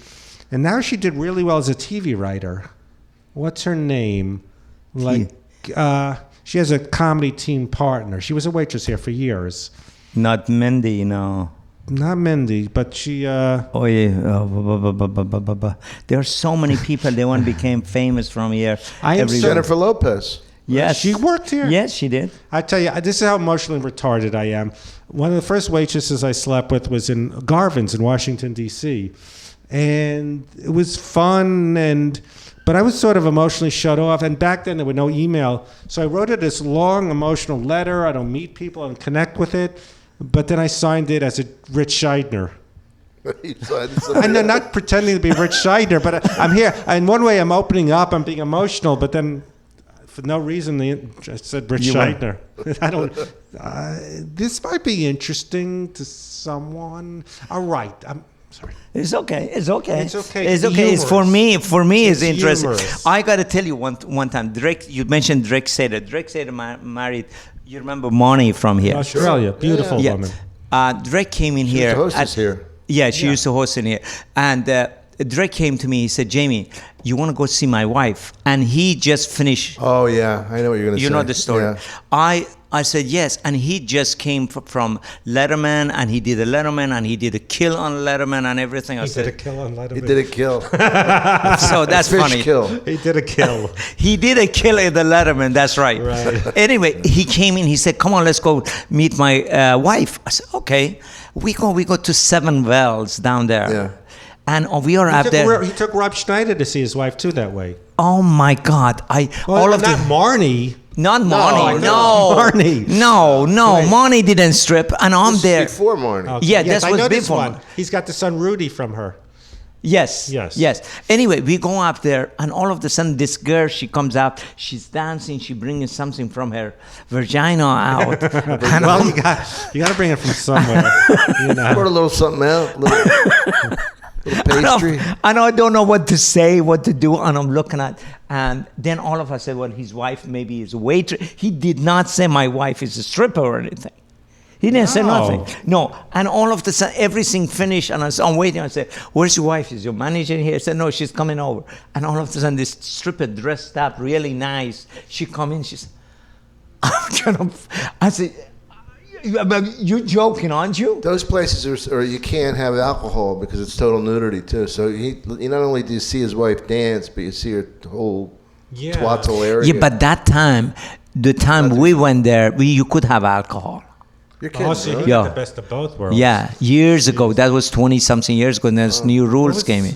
And now she did really well as a TV writer. What's her name? She has a comedy team partner. She was a waitress here for years. Not Mindy, no. Not Mindy, but she. Oh yeah. There are so many people. They one became famous from here. I am Every- Jennifer Lopez. Yes, She worked here. Yes, she did. I tell you, this is how emotionally retarded I am. One of the first waitresses I slept with was in Garvin's in Washington, D.C. And it was fun, but I was sort of emotionally shut off. And back then, there was no email. So I wrote her this long, emotional letter. I don't meet people. I don't connect with it. But then I signed it as a Rich Scheidner. I'm not pretending to be Rich Scheidner, but I'm here. In one way, I'm opening up. I'm being emotional. But then for no reason, I said Rich You went. Scheidner. I don't. This might be interesting to someone. All right. I'm sorry. It's okay. It's okay. It's okay. It's It's okay. It's for me. For me, it's It's interesting. humorous. I got to tell you one time. Drake. You mentioned Drake Sater. Drake Sater married. You remember Monty from here? Australia, beautiful Yeah. woman. Drake came in She was here. the hostess here. Yeah, she used to host in here. And Drake came to me. He said, "Jamie, you want to go see my wife?" And he just finished. Oh yeah, I know what you're gonna say. You know the story. Yeah. I said yes, and he just came from Letterman, and he did a Letterman, and he did a kill on Letterman, and everything. I He said, did a kill on Letterman. He did a kill. so that's Fish funny. kill. He did a kill. He did a kill at the Letterman. That's right. Right. Anyway, he came in. He said, "Come on, let's go meet my wife." I said, "Okay." We go to Seven Wells down there. Yeah. And we are out there. He took Rob Schneider to see his wife too that way. Oh my God! All of not the. Marnie. Not I Marnie, thought no. it was Marnie. No, Right. Marnie didn't strip, and I'm This is there. before Marnie. Okay. Yeah, yes, that I was know this before. one. He's got the son Rudy from her. Yes. Yes. Anyway, we go up there, and all of a sudden, this girl, she comes out, she's dancing, she bringing something from her vagina out. And Well, I'm- you got to bring it from somewhere. You know. Put a little something out. Little pastry. and I don't know what to say, what to do, and I'm looking at, and then all of us said, well, his wife maybe is a waitress. He did not say my wife is a stripper or anything. He didn't say No. nothing. No, and all of the sudden, everything finished, and I'm waiting. I said, "Where's your wife? Is your manager here?" I said, "No, she's coming over." And all of a sudden, this stripper dressed up really nice. She come in. She said, I said, "You joking, aren't you?" Those places are you can't have alcohol because it's total nudity too. So you not only do you see his wife dance, but you see her whole Yeah. twattle area. Yeah, but that time, the time we went there, you could have alcohol. You're kidding, Also, you really? Yeah. got the best of both worlds. Yeah, years ago. That was 20-something years ago. And there's new rules was- came in.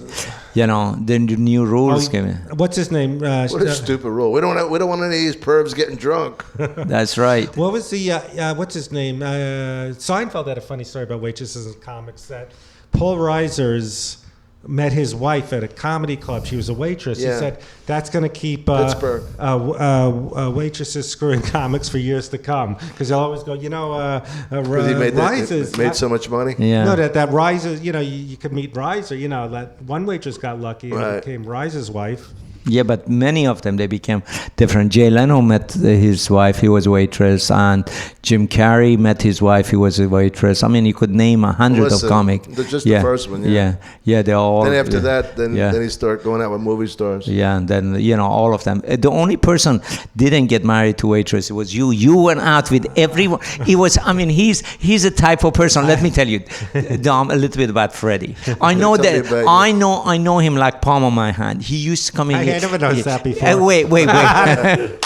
You know, the new rules came in. What's his name? What a stupid rule. We don't want any of these pervs getting drunk. That's right. What was the what's his name? Seinfeld had a funny story about waitresses and comics that Paul Reiser's met his wife at a comedy club. She was a waitress. Yeah. He said that's going to keep Pittsburgh. waitresses screwing comics for years to come because they'll always go, Because he Reiser's made so much money. Yeah. No, that Reiser, you could meet Reiser. That one waitress got lucky and Right. became Reiser's wife. Yeah, but many of them, they became different. Jay Leno met his wife, he was a waitress, and Jim Carrey met his wife, he was a waitress. I mean, you could name 100 Listen, of comics. just the first one, yeah. Yeah, they all. Then after that, then yeah. he start going out with movie stars. Yeah, and then, all of them. The only person didn't get married to waitress, it was you. You went out with everyone. He's a type of person. Let me tell you, Dom, a little bit about Freddie. I know Tell me that, about you. I know him like palm of my hand. He used to come in I here. never noticed that before. Wait.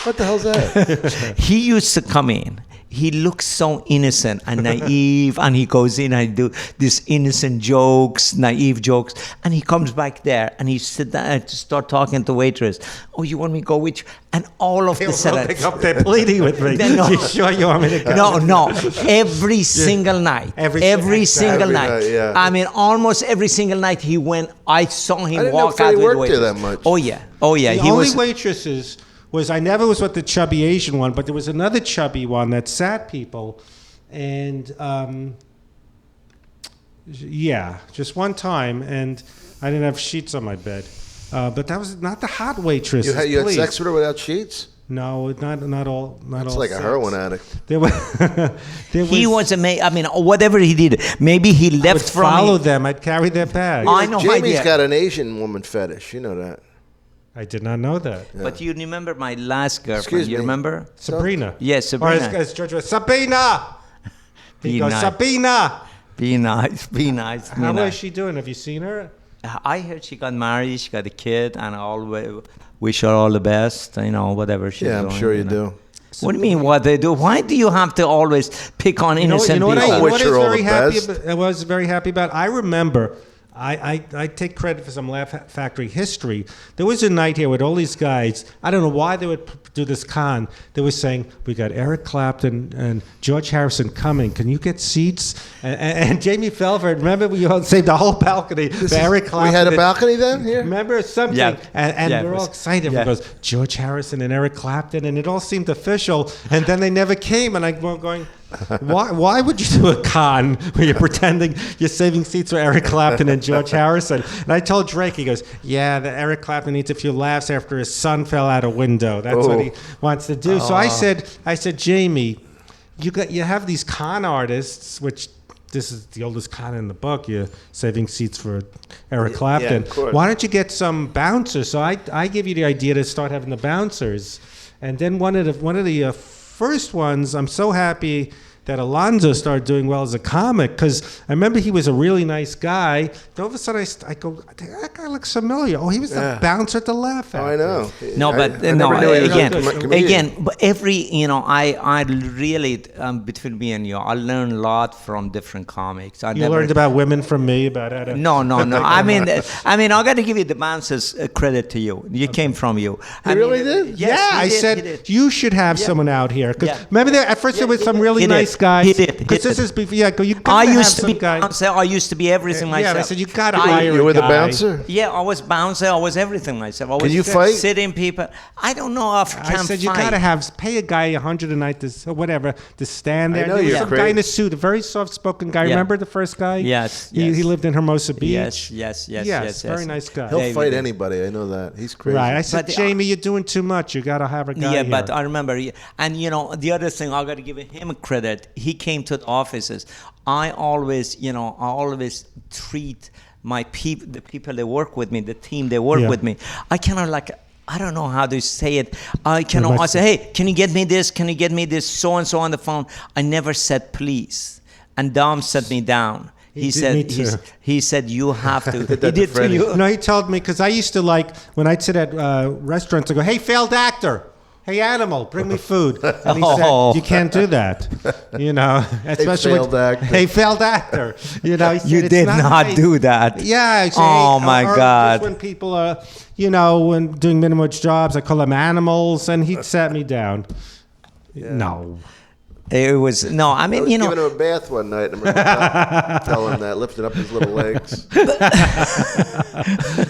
What the hell's that? He used to come in. He looks so innocent and naive, and he goes in and do these innocent jokes, naive jokes, and he comes back there and he sit down and start talking to waitress. Oh, you want me to go with you? And all of the sudden, Holding up there pleading with me. No. You sure you want me to go? no, every single night, Every single Every night. night, yeah. I mean, almost every single night he went. I saw him I didn't know walk out Freddie with worked waitress. there that much. Oh yeah. The He only was. waitresses was I never was with the chubby Asian one, but there was another chubby one that sat people, and just one time, and I didn't have sheets on my bed, but that was not the hot waitress. You had sex with her without sheets? No, not all. It's all like a sex. heroin addict. There was. He was amazing. I mean, whatever he did, maybe he I would left from. follow them. I'd carry their bag. I know. Jamie's idea. got an Asian woman fetish. You know that. I did not know that. But you remember my last girlfriend? Excuse You me. remember? Sabrina. Yes, Or Sabrina. as George was, Sabina. He Be goes, nice. Sabina. Be nice. Be nice. Be How is nice. she doing? Have you seen her? I heard she got married. She got a kid, and I always wish her all the best. Whatever she's Yeah, doing. I'm sure you know. do. What do you mean? What they do? Why do you have to always pick on innocent You know what people? wish her all the best. I was very happy about? I remember I take credit for some Laugh Factory history. There was a night here with all these guys. I don't know why they would do this con. They were saying, we got Eric Clapton and George Harrison coming. Can you get seats? And Jamie Felford, remember we all saved the whole balcony for Eric Clapton. We had a balcony then here? Remember something? Yeah. And Yeah, we're it all was- excited. yeah. Because George Harrison and Eric Clapton, and it all seemed official. And then they never came. And I'm going, why would you do a con where you're pretending you're saving seats for Eric Clapton and George Harrison? And I told Drake, he goes, yeah, the Eric Clapton needs a few laughs after his son fell out a window. That's what he wants to do. So I said, Jamie, you have these con artists, which this is the oldest con in the book. You're saving seats for Eric Clapton. of course. Why don't you get some bouncers? So I give you the idea to start having the bouncers. And then one of the first ones, I'm so happy that Alonzo started doing well as a comic, because I remember he was a really nice guy. Then all of a sudden I go, that guy looks familiar. Oh, he was the bouncer at the Laugh Oh, I Factory. know. No, but I no. never knew he was a comedian. Again, but I really between me and you, I learned a lot from different comics. You learned about women from me, about how to... No. I mean, I got to give you the bouncers credit to you. You came from you. He really did? Yes, yeah, he I did, said he did. you should have someone out here. 'Cause Yeah. remember there, at first there was he some did. really He did. nice guys. He did. He Because this did. is before, yeah, you got I to have used to some be guy. bouncer. I used to be everything myself. Yeah, I said you got to I- hire You a were the guy. bouncer? Yeah, I was bouncer. I was everything myself. I was you fight? sitting people. I don't know if I I can said you fight. got to pay a guy $100 a night or whatever to stand there. I know There was you're some guy crazy. in a suit, a very soft-spoken guy. Yeah. Remember the first guy? Yes, He yes. lived in Hermosa Beach. Yes. Very nice guy. He'll David. fight anybody. I know that. He's crazy. Right. I said, But, Jamie, you're doing too much. You got to have a guy Yeah, here. but I remember, and the other thing, I got to give him credit. He came to the offices. I always treat my people, the people that work with me, the team that work Yeah. with me. I cannot I don't know how to say it. I say, hey, can you get me this? Can you get me this? So and so on the phone. I never said please, and Dom set me down. He did me too. said you have to. did that He to did to Freddie. you. No, he told me, because I used to when I'd sit at restaurants, I go, hey, failed actor. Hey, animal, bring me food. And he Oh. said, you can't do that. Especially failed actor. Hey, failed actor. He said, You "It's did not not right." do that. Yeah. I say, Oh, hey, my or God. Just when people are, when doing minimum wage jobs, I call them animals, and he sat me down. No. It was no. I I mean, was giving him a bath one night. I remember telling him that, lifting up his little legs.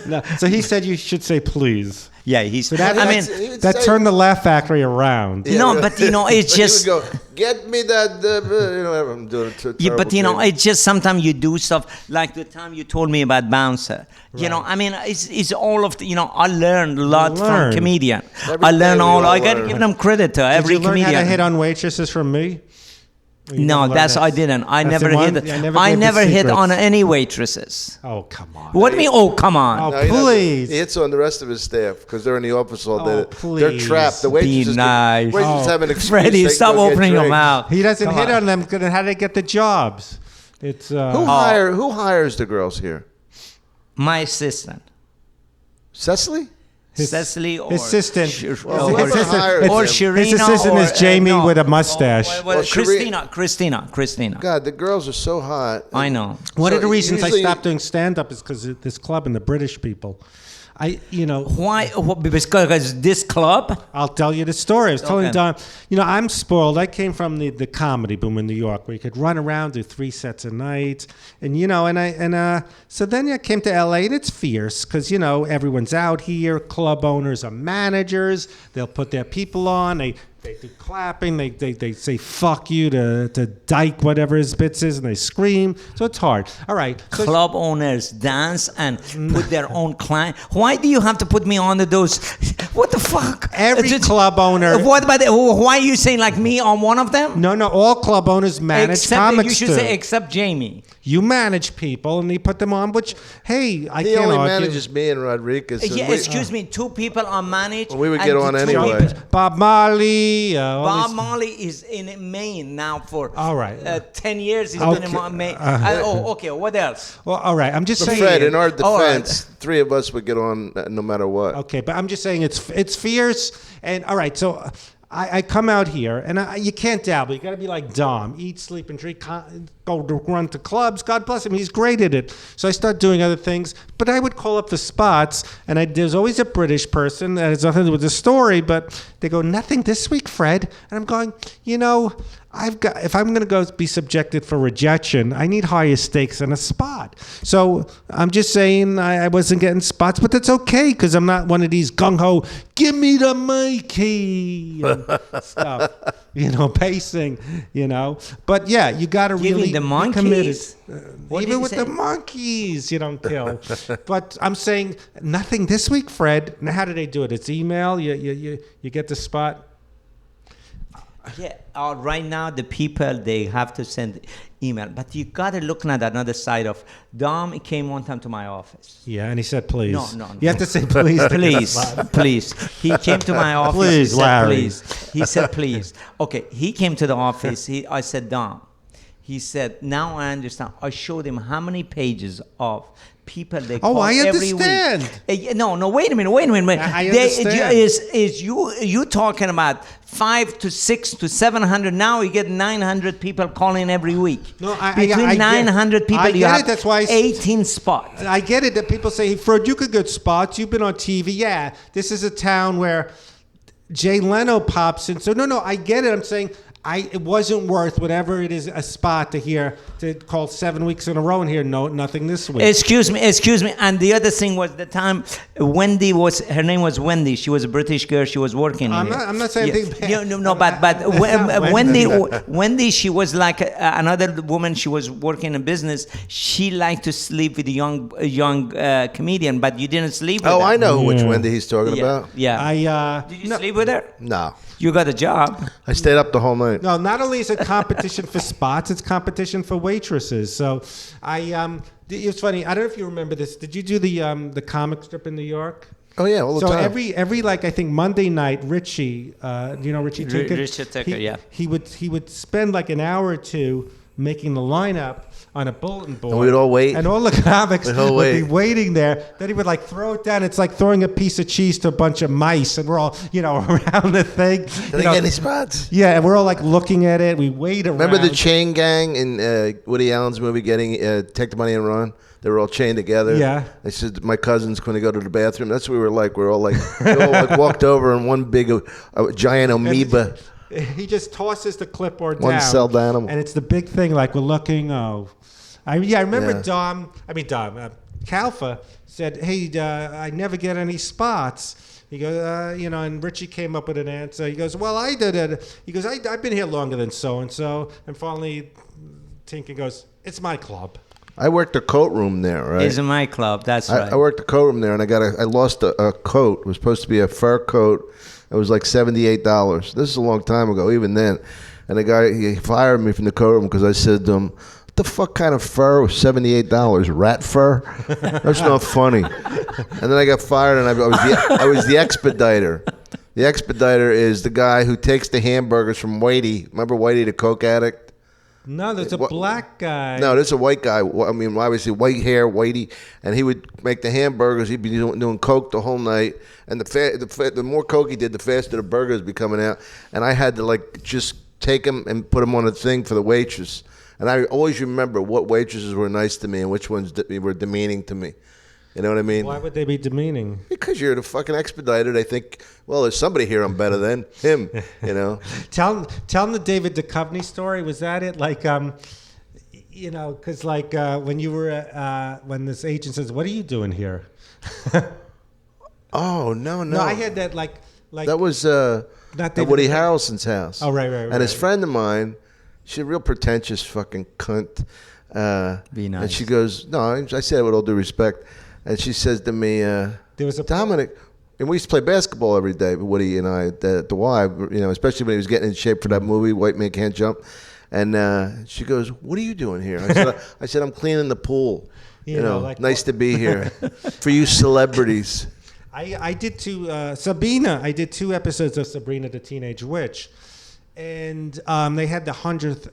No. So he said you should say please. Yeah, he's. So that, I mean, He would that say- turned the Laugh Factory around. No, but it's just. He would go, get me that. I'm doing a Yeah, but terrible thing. it's just sometimes you do stuff like the time you told me about bouncer. I mean, it's all of the. I learned a lot learn. from comedian. Every I day learned we all. all I got to learn. give them credit to every Did you learn comedian. how to hit on waitresses from me? Or you No, never learned that's that? I didn't. I That's never the hit. one? Yeah, I gave the never hit on secrets. any waitresses. Oh, come on. What do you mean? Oh, come on. Oh, No, he doesn't. please. He hits on the rest of his staff because they're in the office all day. Oh, They're please. trapped. The Be waitresses, nice. waitresses Oh. have an excuse. Freddie, They can stop go get opening your drinks. mouth. He doesn't Come hit on. on them. How do they get the jobs? It's Who hires the girls here? My assistant, Cecily? Cecily, or assistant. Well, or, whoever hires or him. Sharina, His assistant or, is Jamie no. with a mustache. Well, Christina. God, the girls are so hot. I know. One So of the reasons I usually- stopped doing stand-up is because of this club and the British people. Why? Because this club. I'll tell you the story. I was telling Okay. Don, I'm spoiled. I came from the comedy boom in New York, where you could run around, do 3 sets a night, so then I came to LA, and it's fierce because everyone's out here. Club owners are managers. They'll put their people on. They do clapping. They say fuck you to Dyke, whatever his bits is, and they scream. So it's hard. All right. So Club owners dance and put their own client. Why do you have to put me on to those? What the fuck? Every club owner- What about why are you saying like me on one of them? no, all club owners manage Except comics you should too. say except Jamie. You manage people, and you put them on. Which, hey, I He can't only argue. manages me and Rodriguez. and Yeah, we- excuse me. 2 people are managed. We would and get on the 2 anyway. people- Bob Marley. all Bob these- Marley is in Maine now for All right. 10 years. He's Okay. been in Maine. Okay. What else? Well, all right. I'm just But saying. Fred, in our All right. defense, 3 of us would get on no matter what. Okay, but I'm just saying it's fierce. And all right, so I come out here, and you can't dabble. You got to be like Dom: eat, sleep, and drink. Go to run to clubs. God bless him; he's great at it. So I start doing other things. But I would call up the spots, and there's always a British person that has nothing to do with the story. But they go, "Nothing this week, Fred." And I'm going, if I'm going to go be subjected for rejection, I need higher stakes than a spot. So I'm just saying I wasn't getting spots, but that's okay because I'm not one of these gung-ho, give me the Mikey stuff, pacing, But yeah, you got to really the be monkeys? committed. What did Even you with say? the monkeys, you don't kill. But I'm saying nothing this week, Fred. Now, how do they do it? It's email. You get the spot. Yeah, right now the people, they have to send email, but you got to look at another side of Dom came one time to my office. Yeah, and he said, please. No. You have to say please. Please. He came to my office. Please, he said, Larry. Please. He said, please. Okay, he came to the office. I said, Dom. He said, now I understand. I showed him how many pages of people they call I every understand. week. No, wait a minute. I understand. Is you talking about 500 to 600 to 700? Now you get 900 people calling every week. No, Between I get- 900 people, I you get have it, that's why 18 spots. I get it that people say, hey, Fred, you could get spots. You've been on TV. Yeah, this is a town where Jay Leno pops in. So, no, I get it. I'm saying it wasn't worth whatever it is a spot to call 7 weeks in a row and hear nothing this week. Excuse me. And the other thing was the time her name was Wendy. She was a British girl. She was working. I'm not saying anything bad. But Wendy, she was like another woman. She was working in business. She liked to sleep with a young comedian, but you didn't sleep with her. Oh, I know which Yeah. Wendy he's talking about. Yeah. Did you sleep with her? No. You got a job. I stayed up the whole night. No, not only is it competition for spots, it's competition for waitresses. So it's funny. I don't know if you remember this. Did you do the comic strip in New York? Oh, yeah, all the So time. every I think Monday night, Richie, do you know Richie Tinker? Richie Tinker, yeah. He would spend like an hour or two making the lineup on a bulletin board. And we'd all wait. And all the comics We'd all would be wait. waiting there. Then he would like throw it down. It's like throwing a piece of cheese to a bunch of mice, and we're all around the thing. Did they get any spots? Yeah, and we're all like looking at it. We wait around. Remember the chain gang in Woody Allen's movie, Take the Money and Run? They were all chained together. Yeah. I said, my cousins couldn't go to the bathroom. That's what we were like. We were all like, we all like walked over in one big giant amoeba. He just tosses the clipboard down. One-celled animal. And it's the big thing, like we're looking, I remember Yeah. Kalfa said, hey, I never get any spots. He goes, and Richie came up with an answer. He goes, well, I did it. He goes, I've been here longer than so-and-so. And finally, Tinker goes, it's my club. I worked a coat room there, right? It's my club. That's right. I worked a coat room there, and I lost a coat. It was supposed to be a fur coat. It was like $78. This is a long time ago, even then. And the guy, he fired me from the coat room because I said to him, what the fuck kind of fur was $78? Rat fur? That's not funny. And then I got fired, and I was the expediter. The expediter is the guy who takes the hamburgers from Whitey. Remember Whitey, the coke addict? No, there's a black guy. No, there's a white guy. I mean, obviously, white hair, whitey, and he would make the hamburgers. He'd be doing coke the whole night, and the more coke he did, the faster the burgers be coming out. And I had to just take them and put them on a thing for the waitress. And I always remember what waitresses were nice to me and which ones were demeaning to me. You know what I mean? Why would they be demeaning? Because you're the fucking expediter. They think, well, there's somebody here I'm better than him. Tell them the David Duchovny story. Was that it? Like, because when you were when this agent says, "What are you doing here?" Oh no! No, I had that like that was not at David Woody Duchovny. Harrelson's house. Oh, right. And his friend of mine, she's a real pretentious fucking cunt. Be nice. And she goes, no, I said it with all due respect. And she says to me, There was a Dominic, and we used to play basketball every day, Woody and I, at the Y, especially when he was getting in shape for that movie, White Man Can't Jump. And she goes, what are you doing here? I said, I'm cleaning the pool. Nice to be here. For you celebrities. I did Sabrina. I did 2 episodes of Sabrina the Teenage Witch, and they had the 100th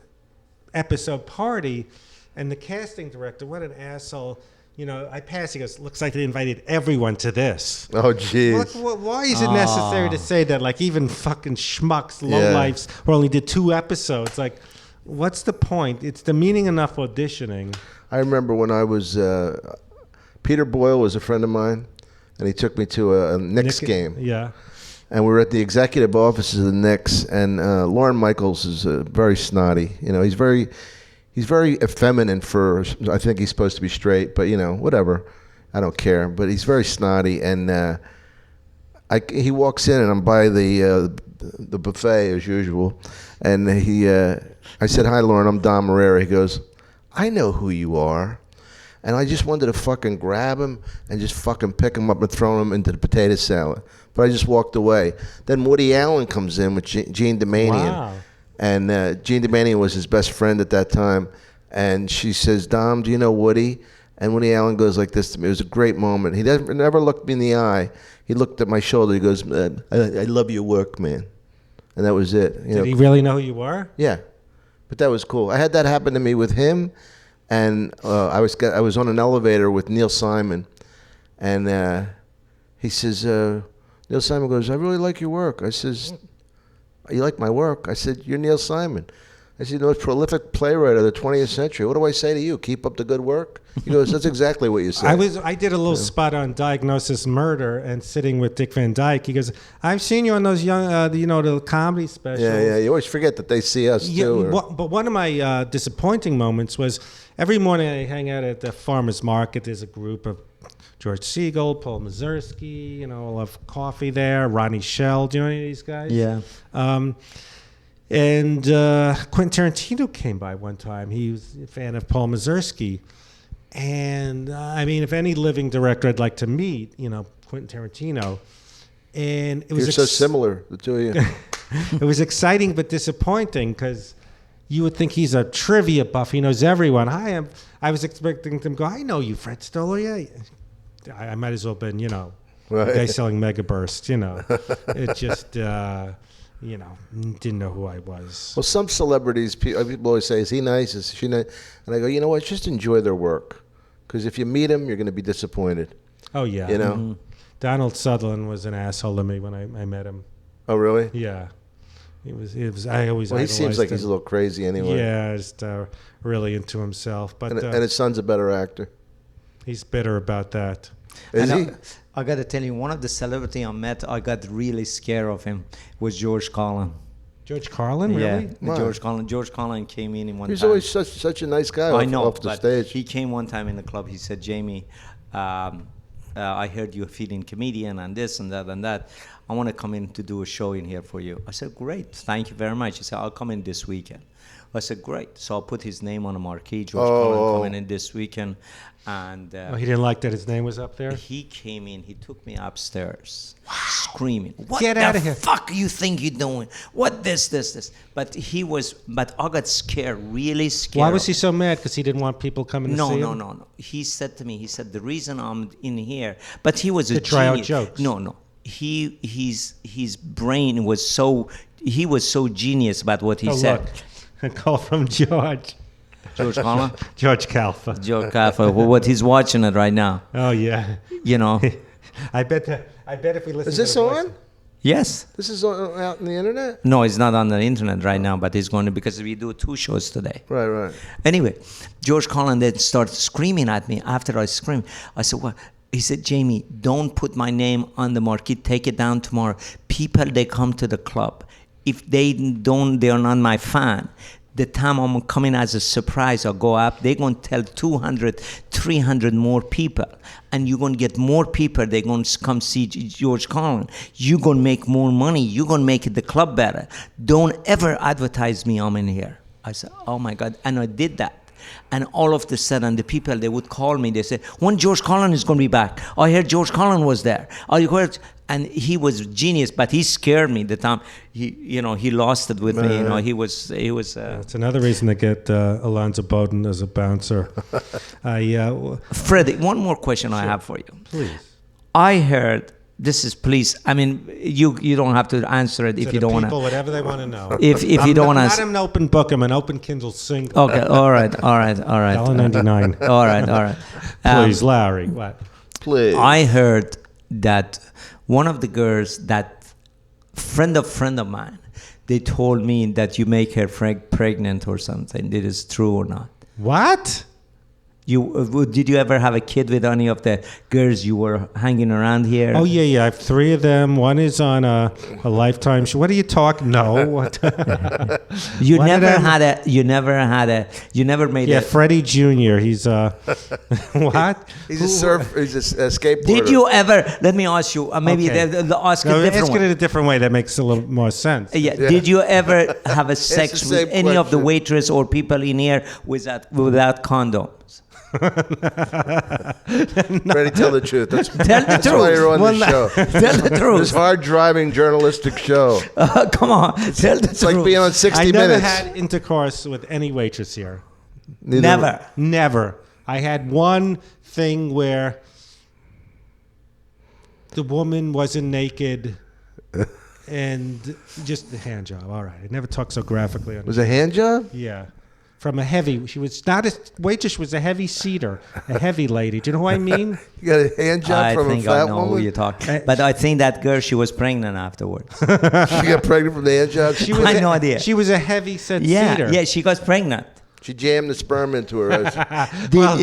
episode party, and the casting director, what an asshole. I passed. He goes, looks like they invited everyone to this. Oh, jeez. Why is it necessary to say that? Like, even fucking schmucks, lowlifes, who only did 2 episodes. Like, what's the point? It's demeaning enough auditioning. I remember when I was Peter Boyle was a friend of mine, and he took me to a Knicks game. Yeah. And we were at the executive offices of the Knicks, and Lorne Michaels is very snotty. He's very effeminate for. I think he's supposed to be straight, but whatever. I don't care. But he's very snotty, and he walks in, and I'm by the buffet as usual, and I said, "Hi, Lorne. I'm Don Irrera." He goes, "I know who you are." And I just wanted to fucking grab him and just fucking pick him up and throw him into the potato salad. But I just walked away. Then Woody Allen comes in with Gene Demanian. Wow. And Gene Demanian was his best friend at that time. And she says, "Dom, do you know Woody?" And Woody Allen goes like this to me. It was a great moment. He never looked me in the eye. He looked at my shoulder. He goes, I love your work, man. And that was it. Did he really know who you were? Yeah. But that was cool. I had that happen to me with him. And I was on an elevator with Neil Simon, and he says, Neil Simon goes, "I really like your work." I says, "You like my work?" I said, "You're Neil Simon." I said, "The most prolific playwright of the 20th century. What do I say to you? Keep up the good work?" He goes, "That's exactly what you said." I did a little spot on Diagnosis Murder and sitting with Dick Van Dyke. He goes, "I've seen you on those young, the comedy specials." Yeah. You always forget that they see us too. But one of my disappointing moments was every morning I hang out at the farmer's market. There's a group of George Segal, Paul Mazursky, I'll have coffee there. Ronnie Shell, do you know any of these guys? Yeah. And Quentin Tarantino came by one time. He was a fan of Paul Mazursky. And, if any living director I'd like to meet, Quentin Tarantino. And it was You're so similar, the two of you. It was exciting but disappointing because you would think he's a trivia buff. He knows everyone. I was expecting them to go, "I know you, Fred Stoller." Yeah. I might as well have been, the guy selling Mega Burst, It just, didn't know who I was. Well, some celebrities, people always say, "Is he nice? Is she nice?" And I go, "You know what? Just enjoy their work. Because if you meet him, you're going to be disappointed." Oh, yeah. Mm-hmm. Donald Sutherland was an asshole to me when I met him. Oh, really? Yeah. It was. I always. Well, he seems like him. he's a little crazy anyway. Yeah, just really into himself. But and his son's a better actor. He's bitter about that. Is he? I got to tell you, one of the celebrity I met, I got really scared of him, was George Carlin. George Carlin, really? Yeah, George Carlin. George Carlin came in one time. He's always such a nice guy off the stage. He came one time in the club. He said, "Jamie, I heard you're feeding comedian and this and that and that. I want to come in to do a show in here for you." I said, "Great, thank you very much." He said, "I'll come in this weekend." I said, "Great." So I put his name on a marquee. George Carlin coming in this weekend. And he didn't like that his name was up there? He came in. He took me upstairs, screaming, "What Get out of here. fuck you think you're doing? What this? But I got scared, really scared. Why was he so mad? Because he didn't want people coming to see him? No. He said to me, the reason I'm in here, but he was a to try out genius. jokes. No. His brain was he was so genius about what he said. Look, a call from George. George Carlin? George Calfa. George Calfa. What he's watching it right now. Oh, yeah. I bet if we listen Is this to the voice- on? Yes. This is out on the internet? No, it's not on the internet right now, but it's going to, because we do 2 shows today. Right. Anyway, George Carlin then started screaming at me. After I screamed, I said, "What?" He said, "Jamie, don't put my name on the marquee. Take it down tomorrow. People, they come to the club. If they're not my fan. The time I'm coming as a surprise, I'll go up, they're going to tell 200, 300 more people. And you're going to get more people. They're going to come see George Carlin. You're going to make more money. You're going to make the club better. Don't ever advertise me I'm in here." I said, "Oh, my God." And I did that. And all of a sudden, the people, they would call me. They said, "When George Carlin is going to be back? I heard George Carlin was there." I heard, and he was genius, but he scared me the time he lost it with me. He was. That's another reason to get Alonzo Bowden as a bouncer. Freddie, one more question I have for you. Please. I heard. This is please. I mean, you don't have to answer it if you don't want to. People, whatever they want to know. If you don't want to. I'm not an open book. I'm an open Kindle single. Okay. All right. $1.99. All right. Please, Larry. What? Please. I heard that one of the girls, that friend of mine, they told me that you make her pregnant or something. It is true or not? What? Did you ever have a kid with any of the girls you were hanging around here? Oh yeah. I have 3 of them. One is on a Lifetime show. What are you talking? No. What? You One of never them- had a. You never made Yeah, a. Freddie Jr. He's what? He's a surfer. He's a skateboarder. Did you ever? Let me ask you. Maybe Okay. the ask No, a different ask it way. in a different way. That makes a little more sense. Yeah. Did you ever have a sex the with same any of the question. waitress or people in here without condoms? Freddie, tell the truth. That's, Tell the that's truth. why you're on Well, this show. Tell the This truth. hard-driving journalistic show. Come on. Tell the It's like truth. being on 60 I never Minutes. had intercourse with any waitress here. Neither- Never. I had one thing where the woman wasn't naked and just the hand job. All right. I never talked so graphically on Was it a hand job? Yeah. From a heavy, she was not a waitress, she was a heavy seater, a heavy lady. Do you know who I mean? You got a hand job I from a think I fat know who woman? you're talking. But I think that girl, she was pregnant afterwards. She got pregnant from the hand job? She was I had a- no idea. She was a heavy set Yeah, seater. yeah, she got pregnant. She jammed the sperm into her. Well,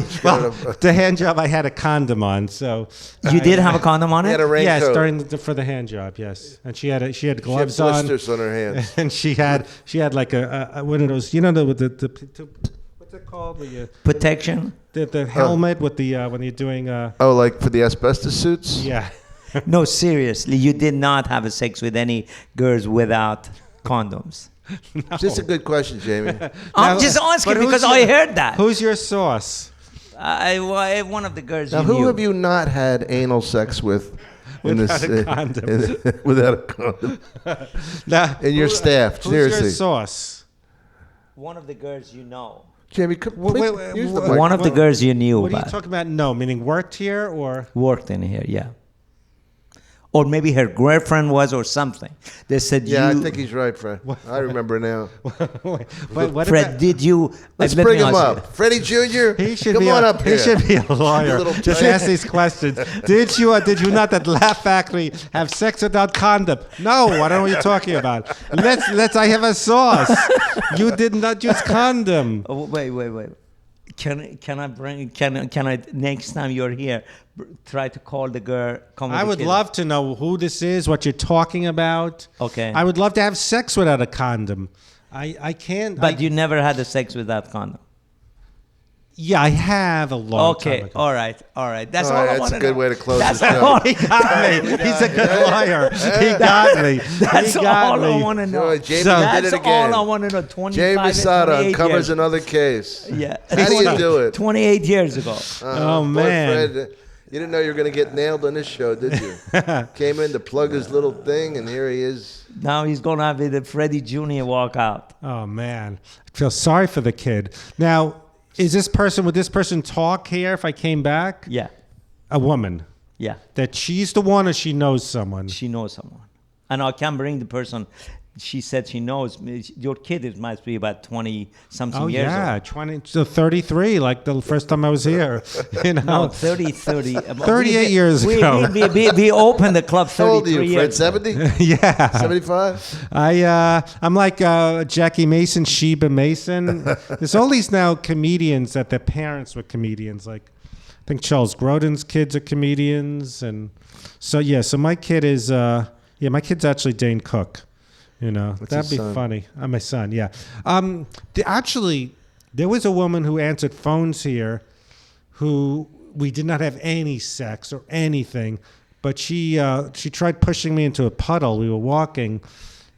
the hand job, I had a condom on, so You did have a condom on She had a it? raincoat. yes, for the hand job, yes. And she had She had gloves on, blisters on her hands. and she had like a one of those, you know, the what's it called? Protection? The helmet with the when you're doing Oh, like for the asbestos suits? yeah. No, seriously, you did not have a sex with any girls without condoms. Just a good question, Jamie. I'm Now, just asking but who's because your- I heard that. Who's your sauce? One of the girls Now, you who knew. have you not had anal sex with in Without this, a condom. without a condom? Now, And your staff, who's seriously. your sauce? One of the girls you know. Jamie, use the mic. One of the girls you knew What are you about. talking about? No, meaning worked here or Worked in here, yeah. Or maybe her girlfriend was or something. They said Yeah, you... I think he's right, Fred. I remember now. what Fred, about- did you... Let's let bring me him ask you. up. Freddie Jr., He should come be on a, up he here. should be a lawyer. Little Just tight. ask these questions. Did you or did you not at Laugh Factory have sex without condom? No, I don't know what you're talking about. Let's. I have a sauce. You did not use condom. Oh, wait. Can I next time you're here try to call the girl? I would love to know who this is, what you're talking about. Okay. I would love to have sex without a condom. I can't. But you never had a sex without condom. Yeah, I have a long time Okay, ago. all right. That's All all right, I that's want a to good know. way to close That's this show. all. He got me. He's a good lawyer. He got me. That's he got all me. I want to know. Joey, Jamie So- did That's it again. all I want to know. 25, Jamie Masada 28 uncovers years. another case. Yeah. How do you do it? 28 years ago. Oh, Boy, man. Fred, you didn't know you were going to get nailed on this show, did you? Came in to plug his little thing, and here he is. Now he's going to have the Freddie Jr. walk out. Oh man, I feel sorry for the kid. Now, would this person talk here if I came back? Yeah. A woman. Yeah. That she's the one or she knows someone? She knows someone. And I can bring the person. She said she knows. Your kid must be about 20-something Oh years yeah, old. 20 to 33, like the first time I was here. You know, No, 30. 38 years ago. We opened the club How old are 33 you, Fred? years ago. 70? yeah. 75? I'm like Jackie Mason, Sheba Mason. There's all these now comedians that their parents were comedians. Like I think Charles Grodin's kids are comedians, and so yeah. So my kid is my kid's actually Dane Cook. You know, that'd his be son? funny. My son, yeah. Actually, there was a woman who answered phones here, who we did not have any sex or anything, but she tried pushing me into a puddle. We were walking,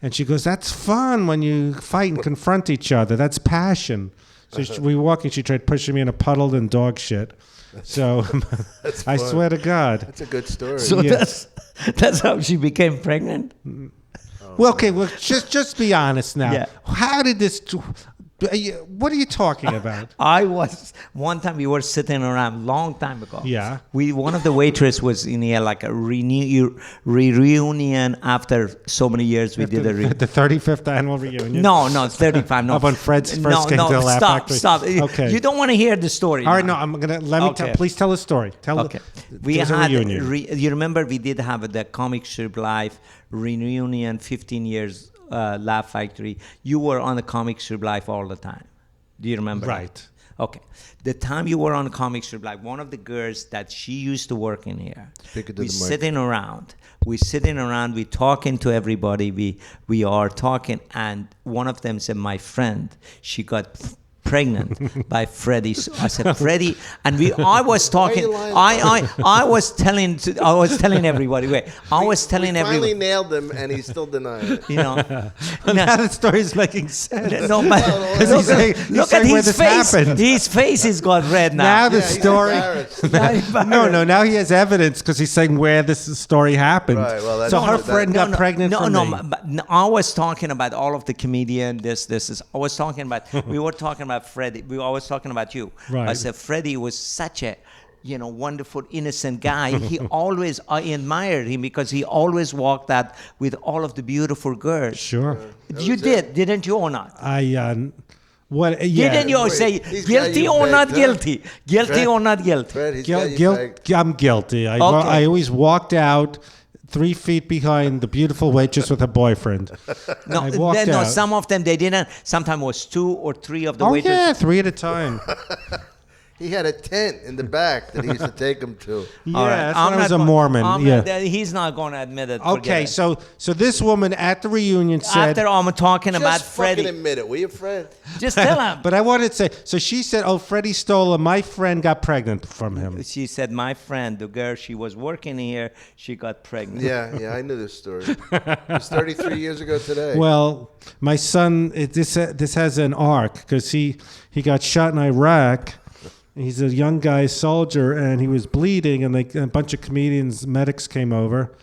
and she goes, "That's fun when you fight and confront each other. That's passion." So we were walking. She tried pushing me in a puddle and dog shit. So I fun. swear to God. That's a good story. So Yeah. that's how she became pregnant? Well, okay. Well, just be honest now. Yeah. How did this? What are you talking about? I was one time we were sitting around long time ago. Yeah. One of the waitress was in here like a reunion after so many years. We did The 35th annual reunion. No, 35. No. Up on Fred's first came to the Laugh Factory. Stop. Okay. You don't want to hear the story. All right, now. no, I'm gonna let me Okay. please tell the story. Okay. We There's a had reunion. you remember we did have the Comic Strip Live reunion 15 years Laugh Factory. You were on the Comic Strip Live all the time. Do you remember? Right. Okay. The time you were on Comic Strip Live, one of the girls that she used to work in here, Speak into we the mic. sitting around, we talking to everybody, we are talking, and one of them said, my friend, she got pregnant by Freddie. So I said, Freddie, and I was talking, you lying I was telling everybody, wait, I was telling we finally everybody, nailed him, and he's still denying it. you know, Now the story's making sense. no, but He's saying look at where his this face. happened. His face has got red now. Now the Yeah, he's story. embarrassed. No, now he has evidence because he's saying where this story happened. Right, well, that's so true. her That- friend got pregnant No, from no, me. but no, I was talking about all of the comedian. This is. I was talking about. We were talking about Freddie. I was talking about you. Right. I said Freddie was such a, wonderful, innocent guy. He always, I admired him because he always walked out with all of the beautiful girls. Sure. You didn't you or not? What? Yeah. Didn't you say He's got guilty you or pegged, not huh? guilty? Guilty or not guilty? Fred, he's got you Guilt. pegged. I'm guilty. I Okay. always walked out 3 feet behind the beautiful waitress with her boyfriend. No, I walked out. some of them they didn't. Sometimes it was 2 or 3 of the Oh waiters. yeah, 3 at a time. He had a tent in the back that he used to take him to. Yeah, All right. that's I'm when I was not a go- Mormon. I'm Yeah. not- he's not going to admit it. Forget Okay, it. so this woman at the reunion said. After I'm talking about Just fucking Freddie, admit it, will you, Fred? just tell him. But I wanted to say, so she said, "Oh, Freddie Stoller, my friend got pregnant from him." She said, my friend, the girl, she was working here, she got pregnant. Yeah, I knew this story. It was 33 years ago today. Well, my son, this has an arc because he got shot in Iraq. He's a young guy, soldier, and he was bleeding, and a bunch of comedians, medics came over,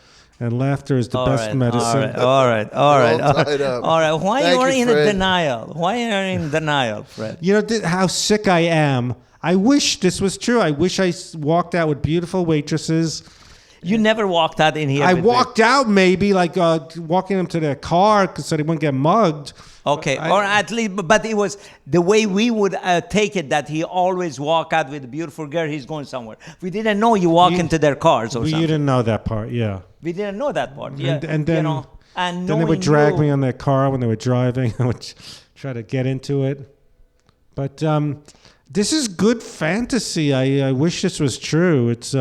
and laughter is the All best right, medicine. all right. all tied up. All right. Why Thank you are you, in Fred. denial? Why are you in denial, Fred? You know how sick I am. I wish this was true. I wish I walked out with beautiful waitresses. You never walked out in here. I with walked out maybe like walking them to their car so they wouldn't get mugged. Okay, or at least, but it was the way we would take it that he always walk out with a beautiful girl. He's going somewhere. We didn't know you walk into their cars or You something. didn't know that part, yeah. We didn't know that part. Yeah, And then, and then they would drag knowing me you- on their car when they were driving. I would try to get into it. But this is good fantasy. I wish this was true. It's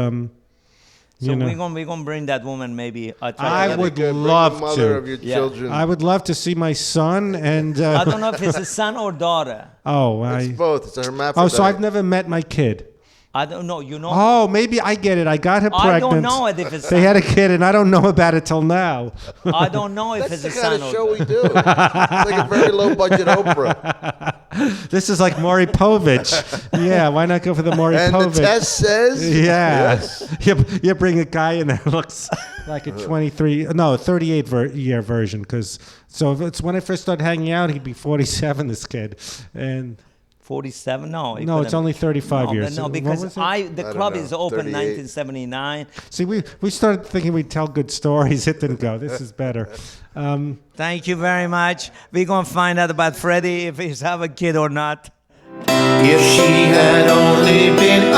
So you know, we're gonna bring that woman maybe. I would Bring the love mother to. of your Yeah. children. I would love to see my son and. I don't know if it's a son or daughter. Oh, It's both. It's a hermaphrodite. oh, so I've never met my kid. I don't know. You know. Oh, maybe I get it. I got her I pregnant. don't know it if it's. They had a kid, and I don't know about it till now. I don't know if That's it's the a kind son of show or. we do. It's like a very low budget Oprah. This is like Maury Povich. Yeah, why not go for the Maury And Povich? the test says, Yeah. yes. You bring a guy in that looks like a 38-year version. So if it's when I first started hanging out, he'd be 47, this kid. And 47? No. it no, it's couldn't- only 35 no, years. No, What because was it? the I club don't is know, open 38. 1979. See, we started thinking we'd tell good stories. It didn't go. This is better. Thank you very much. We're going to find out about Freddie, if he's have a kid or not. If she had only been